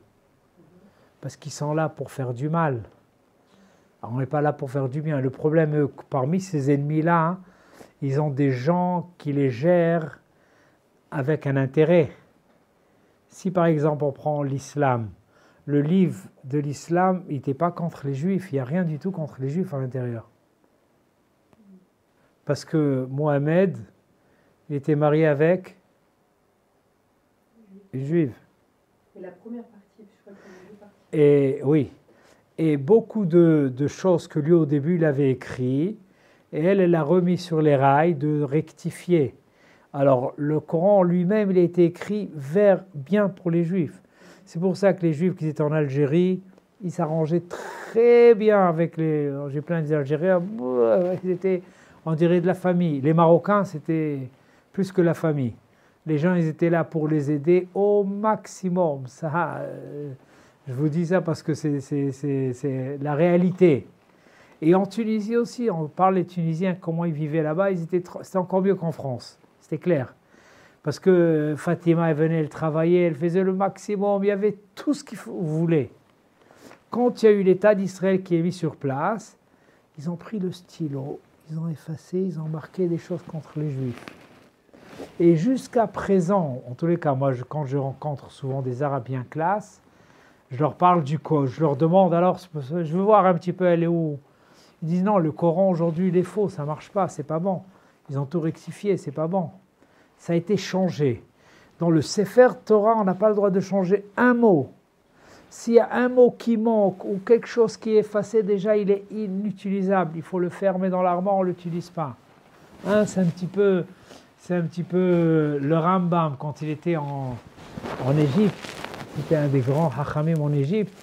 Parce qu'ils sont là pour faire du mal. Alors, on n'est pas là pour faire du bien. Le problème, parmi ces ennemis-là, hein, ils ont des gens qui les gèrent avec un intérêt. Si par exemple on prend l'islam, le livre de l'islam, il n'était pas contre les juifs, il n'y a rien du tout contre les juifs à l'intérieur. Parce que Mohamed, il était marié avec une juive. Et la première partie, je crois qu'il y a deux parties. Et oui, et beaucoup de choses que lui au début il avait écrit, et elle l'a remis sur les rails de rectifier. Alors le Coran lui-même, il a été écrit bien pour les juifs. C'est pour ça que les Juifs qui étaient en Algérie, ils s'arrangeaient très bien avec les... J'ai plein d'Algériens, ils étaient, on dirait, de la famille. Les Marocains, c'était plus que la famille. Les gens, ils étaient là pour les aider au maximum. Ça, je vous dis ça parce que c'est la réalité. Et en Tunisie aussi, on parle des Tunisiens, comment ils vivaient là-bas, c'était encore mieux qu'en France, c'était clair. Parce que Fatima, elle venait, elle travaillait, elle faisait le maximum, il y avait tout ce qu'il voulait. Quand il y a eu l'État d'Israël qui est mis sur place, ils ont pris le stylo, ils ont effacé, ils ont marqué des choses contre les Juifs. Et jusqu'à présent, en tous les cas, moi, quand je rencontre souvent des Arabiens classe, je leur parle du Coran, je leur demande alors, je veux voir un petit peu, elle est où? Ils disent non, le Coran aujourd'hui, il est faux, ça ne marche pas, c'est pas bon. Ils ont tout rectifié, c'est pas bon. Ça a été changé. Dans le Sefer Torah, on n'a pas le droit de changer un mot. S'il y a un mot qui manque ou quelque chose qui est effacé, déjà il est inutilisable. Il faut le fermer dans l'armoire, on ne l'utilise pas. Hein, c'est un petit peu le Rambam quand il était en Égypte. C'était un des grands hachamim en Égypte.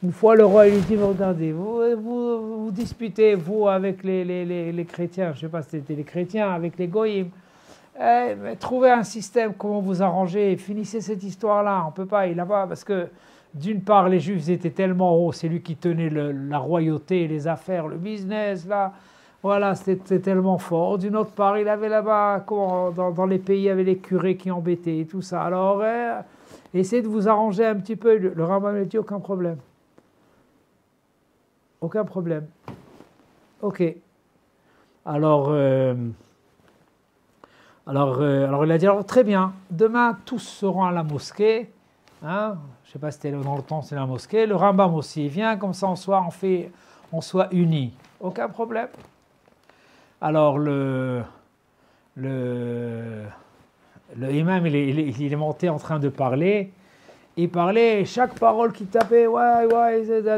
Une fois, le roi lui dit, regardez, vous disputez, vous, avec les chrétiens, je ne sais pas si c'était les chrétiens, avec les goïms. Mais trouvez un système, comment vous arranger, finissez cette histoire-là. On ne peut pas, il a pas, parce que d'une part, les Juifs étaient tellement hauts, c'est lui qui tenait la royauté, les affaires, le business, là. Voilà, c'était tellement fort. D'une autre part, il avait là-bas, dans les pays, il y avait les curés qui embêtaient et tout ça. Alors, essayez de vous arranger un petit peu. Le Rambam a dit, aucun problème. Aucun problème. Ok. Alors, il a dit, alors très bien, demain, tous seront à la mosquée. Hein, je ne sais pas si c'était dans le temps, c'est la mosquée. Le Rambam aussi vient, comme ça on soit unis. Aucun problème. Alors le imam, il est monté en train de parler. Il parlait, chaque parole qu'il tapait, ouais,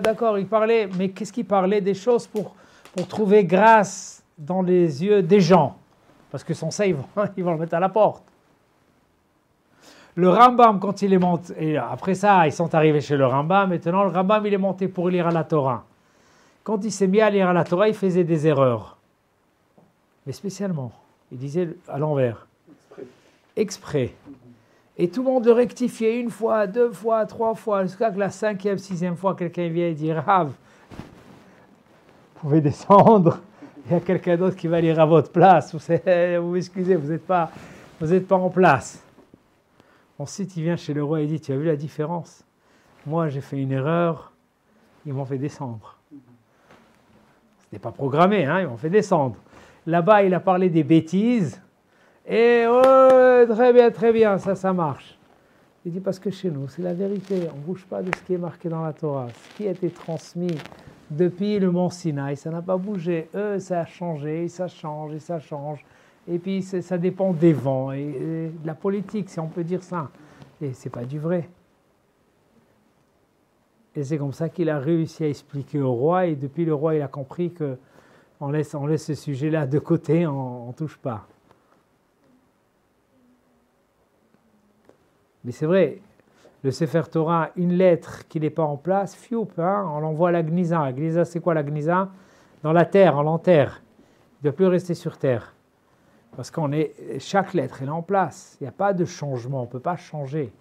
d'accord, il parlait. Mais qu'est-ce qu'il parlait? Des choses pour trouver grâce dans les yeux des gens. Parce que sans ça, ils vont le mettre à la porte. Le Rambam, quand il est monté, et après ça, ils sont arrivés chez le Rambam. Maintenant, le Rambam, il est monté pour lire à la Torah. Quand il s'est mis à lire à la Torah, il faisait des erreurs. Mais spécialement, il disait à l'envers. Exprès. Et tout le monde le rectifiait une fois, deux fois, trois fois, jusqu'à que la cinquième, sixième fois, quelqu'un vient et dit, Rav, vous pouvez descendre. Il y a quelqu'un d'autre qui va lire à votre place. Vous excusez, vous n'êtes pas en place. Ensuite, il vient chez le roi et dit, tu as vu la différence? Moi, j'ai fait une erreur, ils m'ont fait descendre. Ce n'était pas programmé, hein, ils m'ont fait descendre. Là-bas, il a parlé des bêtises. Et très bien, ça marche. Il dit, parce que chez nous, c'est la vérité. On ne bouge pas de ce qui est marqué dans la Torah. Ce qui a été transmis depuis le mont Sinaï, ça n'a pas bougé. Ça a changé, ça change, et ça change. Et puis, ça dépend des vents et de la politique, si on peut dire ça. Et ce n'est pas du vrai. Et c'est comme ça qu'il a réussi à expliquer au roi. Et depuis, le roi, il a compris qu'on laisse ce sujet-là de côté, on ne touche pas. Mais c'est vrai, le Sefer Torah, une lettre qui n'est pas en place, fioup, hein, on l'envoie à la Gnisa. La Gnisa, c'est quoi la Gnisa? Dans la terre, on l'enterre. Il ne doit plus rester sur terre. Parce chaque lettre elle est en place. Il n'y a pas de changement, on ne peut pas changer.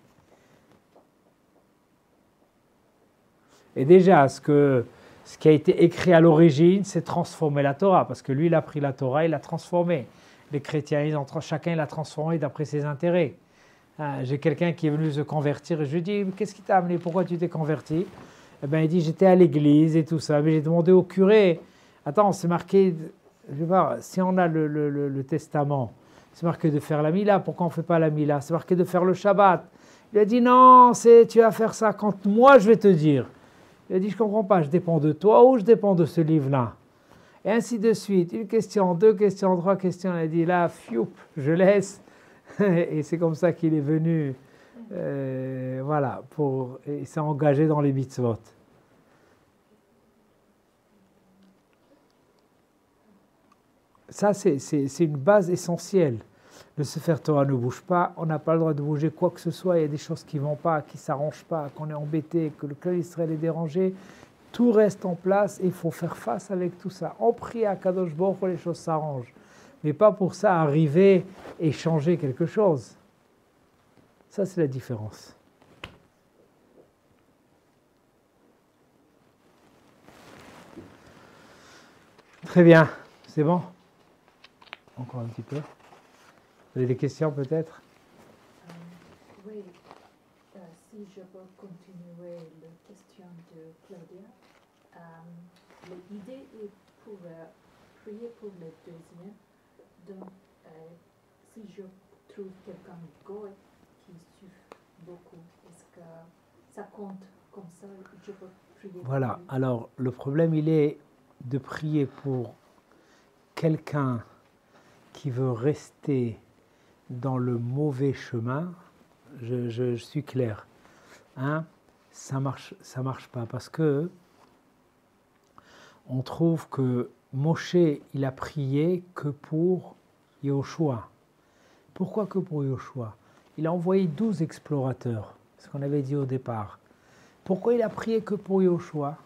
Et déjà, ce qui a été écrit à l'origine, c'est transformer la Torah. Parce que lui, il a pris la Torah, il l'a transformée. Les chrétiens, chacun l'a transformée d'après ses intérêts. J'ai quelqu'un qui est venu se convertir et je lui dis, qu'est-ce qui t'a amené? Pourquoi tu t'es converti? Eh bien, il dit, j'étais à l'église et tout ça. Mais j'ai demandé au curé, attends, c'est marqué, je vais voir, si on a le testament, c'est marqué de faire la mila, pourquoi on ne fait pas la mila? C'est marqué de faire le Shabbat. Il a dit, non, tu vas faire ça quand moi je vais te dire. Il a dit, je ne comprends pas, je dépends de toi ou je dépends de ce livre-là? Et ainsi de suite, une question, deux questions, trois questions. Il a dit, là, fioup, je laisse. Et c'est comme ça qu'il est venu, voilà, il s'est engagé dans les mitzvot. Ça, c'est une base essentielle. Le Sefer Torah ne bouge pas, on n'a pas le droit de bouger quoi que ce soit, il y a des choses qui ne vont pas, qui ne s'arrangent pas, qu'on est embêté, que le clan Israël est dérangé. Tout reste en place et il faut faire face avec tout ça. On prie à Kadosh Baruch Hu, les choses s'arrangent. Mais pas pour ça arriver et changer quelque chose. Ça, c'est la différence. Très bien. C'est bon? Encore un petit peu. Vous avez des questions peut-être? Oui. Si je peux continuer la question de Claudia. L'idée est pour prier pour le deuxième. Donc, si je trouve quelqu'un de goy qui souffre beaucoup, est-ce que ça compte comme ça? Je peux prier. Voilà. Alors, le problème, il est de prier pour quelqu'un qui veut rester dans le mauvais chemin. Je suis clair. Hein? Ça marche pas parce que on trouve que Moshe, il a prié que pour Yoshua. Pourquoi que pour Yoshua? Il a envoyé 12 explorateurs, ce qu'on avait dit au départ. pourquoi il a prié que pour Yoshua?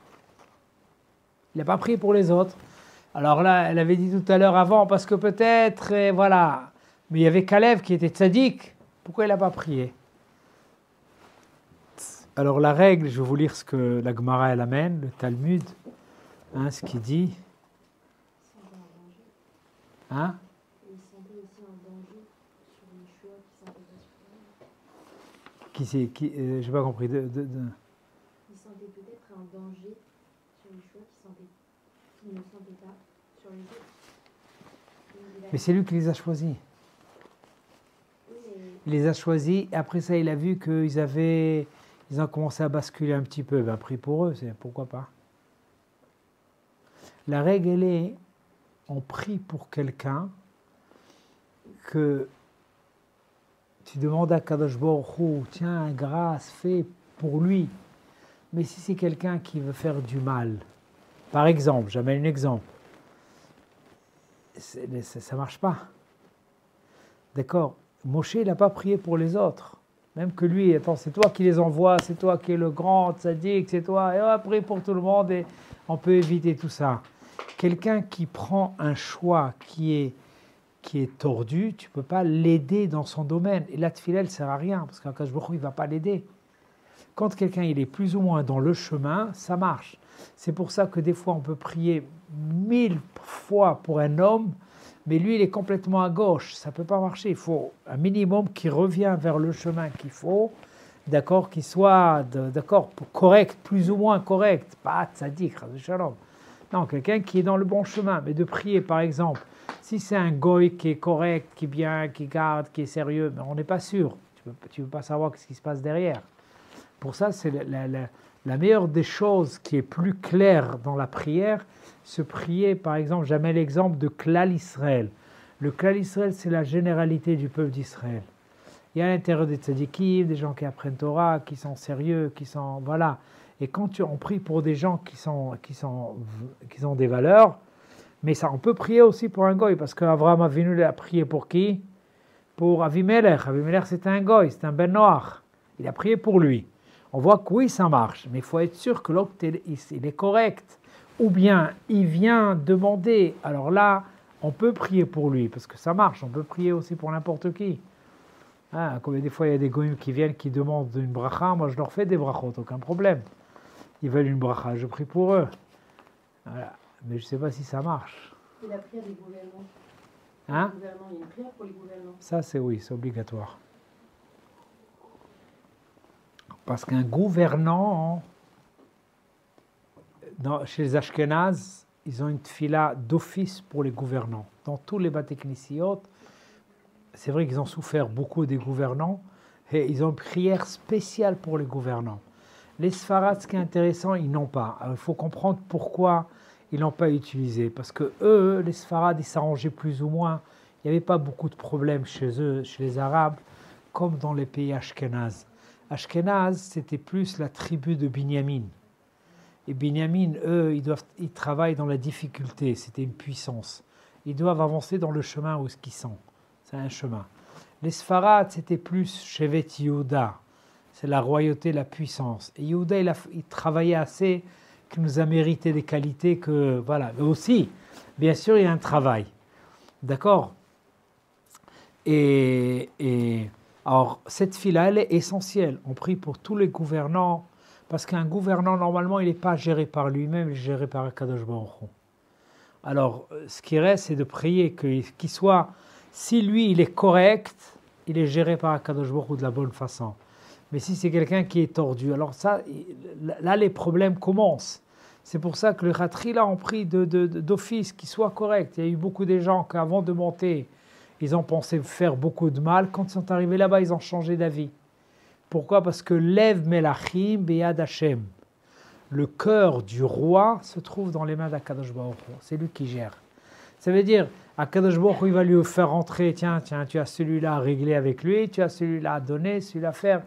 Il n'a pas prié pour les autres. Alors là, elle avait dit tout à l'heure avant, parce que peut-être, voilà. Mais il y avait Caleb qui était tzaddik. Pourquoi il n'a pas prié? Alors la règle, je vais vous lire ce que la Gemara elle amène, le Talmud, hein, ce qu'il dit. Hein? Il sentait aussi un danger sur les choix qui Qui c'est qui, j'ai pas compris. Il sentait peut-être un danger sur les choix qu'il ne sentait pas sur les autres. Mais c'est lui qui les a choisis. Il les a choisis, et après ça, il a vu ils ont commencé à basculer un petit peu. Ben, prie pour eux, c'est pourquoi pas. La règle, elle est, on prie pour quelqu'un que tu demandes à Kadosh Baruch Hu, tiens, grâce, fais pour lui. Mais si c'est quelqu'un qui veut faire du mal, par exemple, j'amène un exemple, ça ne marche pas. D'accord? Moshe, il n'a pas prié pour les autres. Même que lui, attends, c'est toi qui les envoies, c'est toi qui es le grand tzaddik, c'est toi, et on va prier pour tout le monde et on peut éviter tout ça. Quelqu'un qui prend un choix qui est tordu, tu ne peux pas l'aider dans son domaine. Et la tefila, elle ne sert à rien, parce qu'Akadosh Baruch Hu, il ne va pas l'aider. Quand quelqu'un il est plus ou moins dans le chemin, ça marche. C'est pour ça que des fois, on peut prier 1000 fois pour un homme, mais lui, il est complètement à gauche. Ça ne peut pas marcher. Il faut un minimum qui revient vers le chemin qu'il faut, d'accord, qui soit d'accord, correct, plus ou moins correct. Pas tzaddik, shalom. Non, quelqu'un qui est dans le bon chemin. Mais de prier, par exemple, si c'est un goy qui est correct, qui est bien, qui garde, qui est sérieux, mais on n'est pas sûr. Tu ne peux pas savoir ce qui se passe derrière. Pour ça, c'est la meilleure des choses qui est plus claire dans la prière, se prier, par exemple, jamais l'exemple de Klal Israël. Le Klal Israël, c'est la généralité du peuple d'Israël. Il y a à l'intérieur des tzadikim, des gens qui apprennent Torah, qui sont sérieux, qui sont... Voilà. Et quand on prie pour des gens qui ont des valeurs, mais ça, on peut prier aussi pour un goy, parce qu'Avraham Avinu a prié pour qui? Pour Avimelech. Avimelech, c'était un goy, c'était un ben noir. Il a prié pour lui. On voit que oui, ça marche, mais il faut être sûr que l'autre, il est correct. Ou bien, il vient demander, alors là, on peut prier pour lui, parce que ça marche, on peut prier aussi pour n'importe qui. Hein, comme des fois, il y a des goyim qui viennent, qui demandent une bracha, moi je leur fais des brachot, aucun problème. Ils veulent une bracha, je prie pour eux. Voilà. Mais je ne sais pas si ça marche. Et la prière des gouvernants. Hein? Il y a une prière pour les gouvernants. Ça, c'est oui, c'est obligatoire. Parce qu'un gouvernant, chez les Ashkénazes, ils ont une tfila d'office pour les gouvernants. Dans tous les Bate Knesiyot, c'est vrai qu'ils ont souffert beaucoup des gouvernants, et ils ont une prière spéciale pour les gouvernants. Les Sfarad, ce qui est intéressant, ils n'ont pas. Alors, il faut comprendre pourquoi ils n'ont pas utilisé. Parce que eux, les Sfarad, ils s'arrangeaient plus ou moins. Il n'y avait pas beaucoup de problèmes chez eux, chez les Arabes, comme dans les pays Ashkénazes. Ashkénaz, c'était plus la tribu de Binyamin. Et Binyamin, eux, ils travaillent dans la difficulté, c'était une puissance. Ils doivent avancer dans le chemin où ils sont. C'est un chemin. Les Sfarad, c'était plus Shevet Yehuda. C'est la royauté, la puissance. Et Yehuda, il travaillait assez qu'il nous a mérité des qualités que... Voilà. Mais aussi, bien sûr, il y a un travail. D'accord? Alors, cette fila, elle est essentielle. On prie pour tous les gouvernants, parce qu'un gouvernant, normalement, il n'est pas géré par lui-même, il est géré par Akadosh Baruch Hu. Alors, ce qui reste, c'est de prier qu'il soit, si lui, il est correct, il est géré par Akadosh Baruch Hu de la bonne façon. Mais si c'est quelqu'un qui est tordu, alors ça, là, les problèmes commencent. C'est pour ça que le Khatri, là, on prie d'office qu'il soit correct. Il y a eu beaucoup de gens qui, avant de monter, ils ont pensé faire beaucoup de mal. Quand ils sont arrivés là-bas, ils ont changé d'avis. Pourquoi? Parce que Lev Melachim Beyad Hashem. Le cœur du roi se trouve dans les mains d'Akadosh Baruch Hu. C'est lui qui gère. Ça veut dire, Akadosh Baruch Hu, il va lui faire rentrer, tiens, tu as celui-là à régler avec lui, tu as celui-là à donner, celui-là à faire.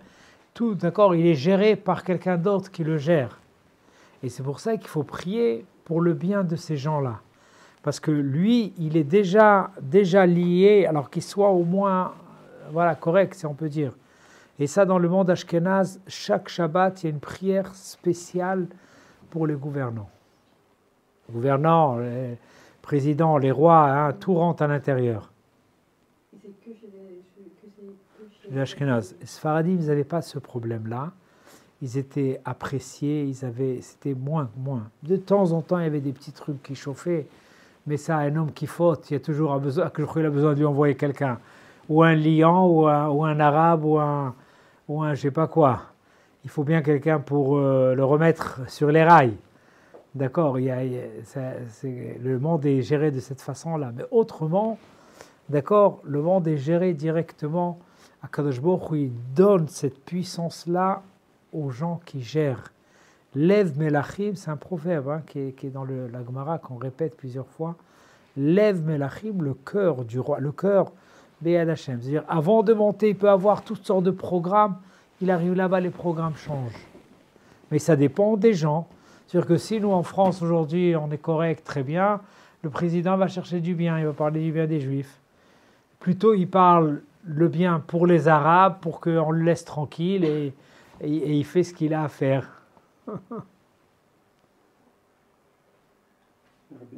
Tout, d'accord, il est géré par quelqu'un d'autre qui le gère. Et c'est pour ça qu'il faut prier pour le bien de ces gens-là. Parce que lui, il est déjà lié, alors qu'il soit au moins voilà, correct, si on peut dire. Et ça, dans le monde ashkénaze, chaque Shabbat, il y a une prière spéciale pour les gouvernants. Les gouvernants, les présidents, les rois, hein, tout rentre à l'intérieur. Et c'est que chez Les ashkénazes. Les Sfaradim, ils n'avaient pas ce problème-là. Ils étaient appréciés, c'était moins. De temps en temps, il y avait des petits trucs qui chauffaient, mais ça, un homme qui faute, il y a toujours besoin de lui envoyer quelqu'un. Ou un lion, ou un arabe, ou un je sais pas quoi. Il faut bien quelqu'un pour le remettre sur les rails. D'accord, le monde est géré de cette façon-là. Mais autrement, d'accord, le monde est géré directement. Akadosh Baruch Hu, il donne cette puissance-là aux gens qui gèrent. Lev Melachim, c'est un proverbe hein, qui est dans la Gemara, qu'on répète plusieurs fois. Lev Melachim, le cœur du roi, le cœur Be'ad Hashem. C'est-à-dire, avant de monter, il peut avoir toutes sortes de programmes. Il arrive là-bas, les programmes changent. Mais ça dépend des gens. C'est-à-dire que si nous, en France, aujourd'hui, on est correct, très bien, le président va chercher du bien, il va parler du bien des Juifs. Plutôt, il parle le bien pour les Arabes, pour qu'on le laisse tranquille et il fait ce qu'il a à faire. Rabbi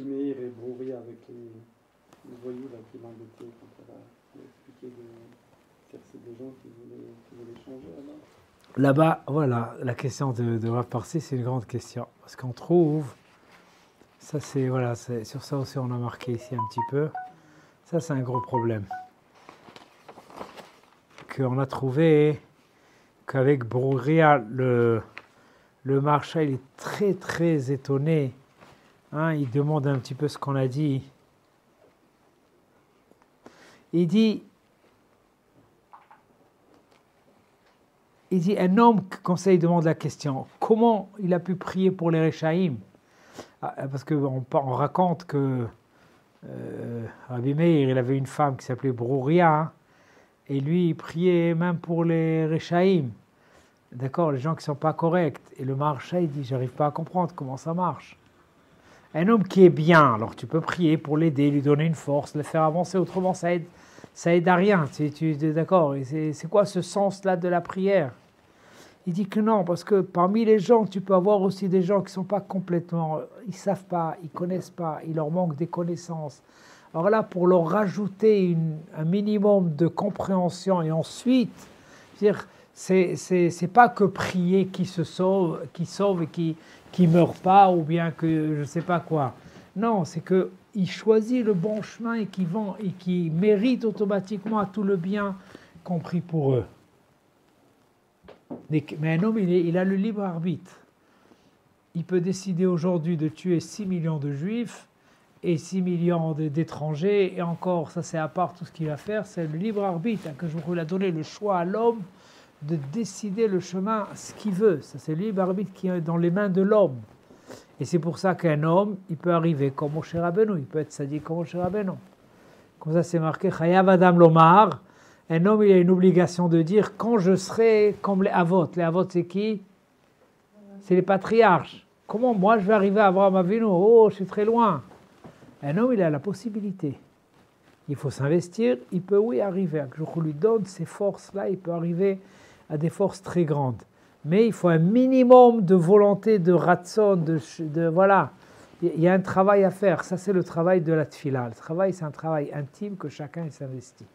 Meir et Broury avec les voyous là, qui l'embêtaient quand elle a expliqué que c'est des gens qui voulaient changer là-bas. Là-bas, voilà, la question de Rav Parsi, c'est une grande question. Parce qu'on trouve, ça c'est, voilà, sur ça aussi on a marqué ici un petit peu, ça c'est un gros problème. Qu'on a trouvé qu'avec Brouria, le marchand, il est très très étonné. Hein, il demande un petit peu ce qu'on a dit. Il dit, un homme, comme ça il demande la question, comment il a pu prier pour les Réchaïm? Parce qu'on raconte que Rabbi Meir, il avait une femme qui s'appelait Brouria, hein, et lui, il priait même pour les Réchaïm. D'accord, les gens qui ne sont pas corrects. Et le marchand, il dit, j'arrive pas à comprendre comment ça marche. Un homme qui est bien, alors tu peux prier pour l'aider, lui donner une force, le faire avancer, autrement ça aide à rien. D'accord, et c'est quoi ce sens-là de la prière? Il dit que non, parce que parmi les gens, tu peux avoir aussi des gens qui ne sont pas complètement, ils ne savent pas, ils ne connaissent pas, il leur manque des connaissances. Alors là, pour leur rajouter un minimum de compréhension et ensuite, c'est pas que prier qui sauve et qui meurt pas ou bien que je ne sais pas quoi. Non, c'est qu'il choisit le bon chemin et qui mérite automatiquement tout le bien compris pour eux. Mais un homme, il a le libre arbitre. Il peut décider aujourd'hui de tuer 6 millions de juifs et 6 millions d'étrangers, et encore, ça c'est à part tout ce qu'il va faire, c'est le libre arbitre, hein, que je vous ai donné le choix à l'homme de décider le chemin, ce qu'il veut. Ça c'est le libre arbitre qui est dans les mains de l'homme. Et c'est pour ça qu'un homme, il peut arriver comme Moshe Rabbeinu, il peut être sadique comme Moshe Rabbeinu. Comme ça c'est marqué, Chayav Adam Lomar, un homme il a une obligation de dire, quand je serai comme les Avot. Les Avot c'est qui? C'est les patriarches. Comment moi je vais arriver à Abraham Avinu? Oh, je suis très loin. Un homme, il a la possibilité. Il faut s'investir, il peut, oui, arriver. Je lui donne ces forces-là, il peut arriver à des forces très grandes. Mais il faut un minimum de volonté, de ratson, voilà. Il y a un travail à faire. Ça, c'est le travail de la tfila. Le travail, c'est un travail intime que chacun s'investit.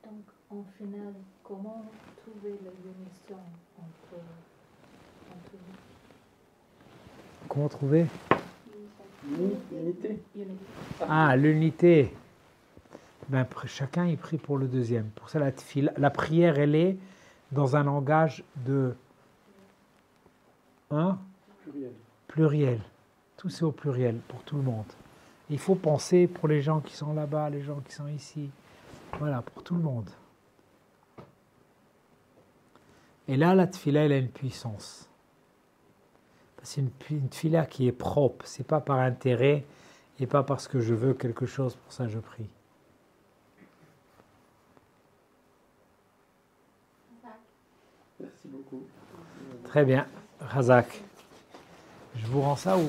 Donc, en final, comment trouver la l'union entre nous? Comment trouver? L'unité. Ah, l'unité. Ben, chacun y prie pour le deuxième. Pour ça, la prière, elle est dans un langage de pluriel. Tout c'est au pluriel, pour tout le monde. Il faut penser pour les gens qui sont là-bas, les gens qui sont ici. Voilà, pour tout le monde. Et là, la tfila, elle a une puissance. C'est une tfila qui est propre. C'est pas par intérêt et pas parce que je veux quelque chose, pour ça je prie. Merci beaucoup. Très bien. Razak. Je vous rends ça ou...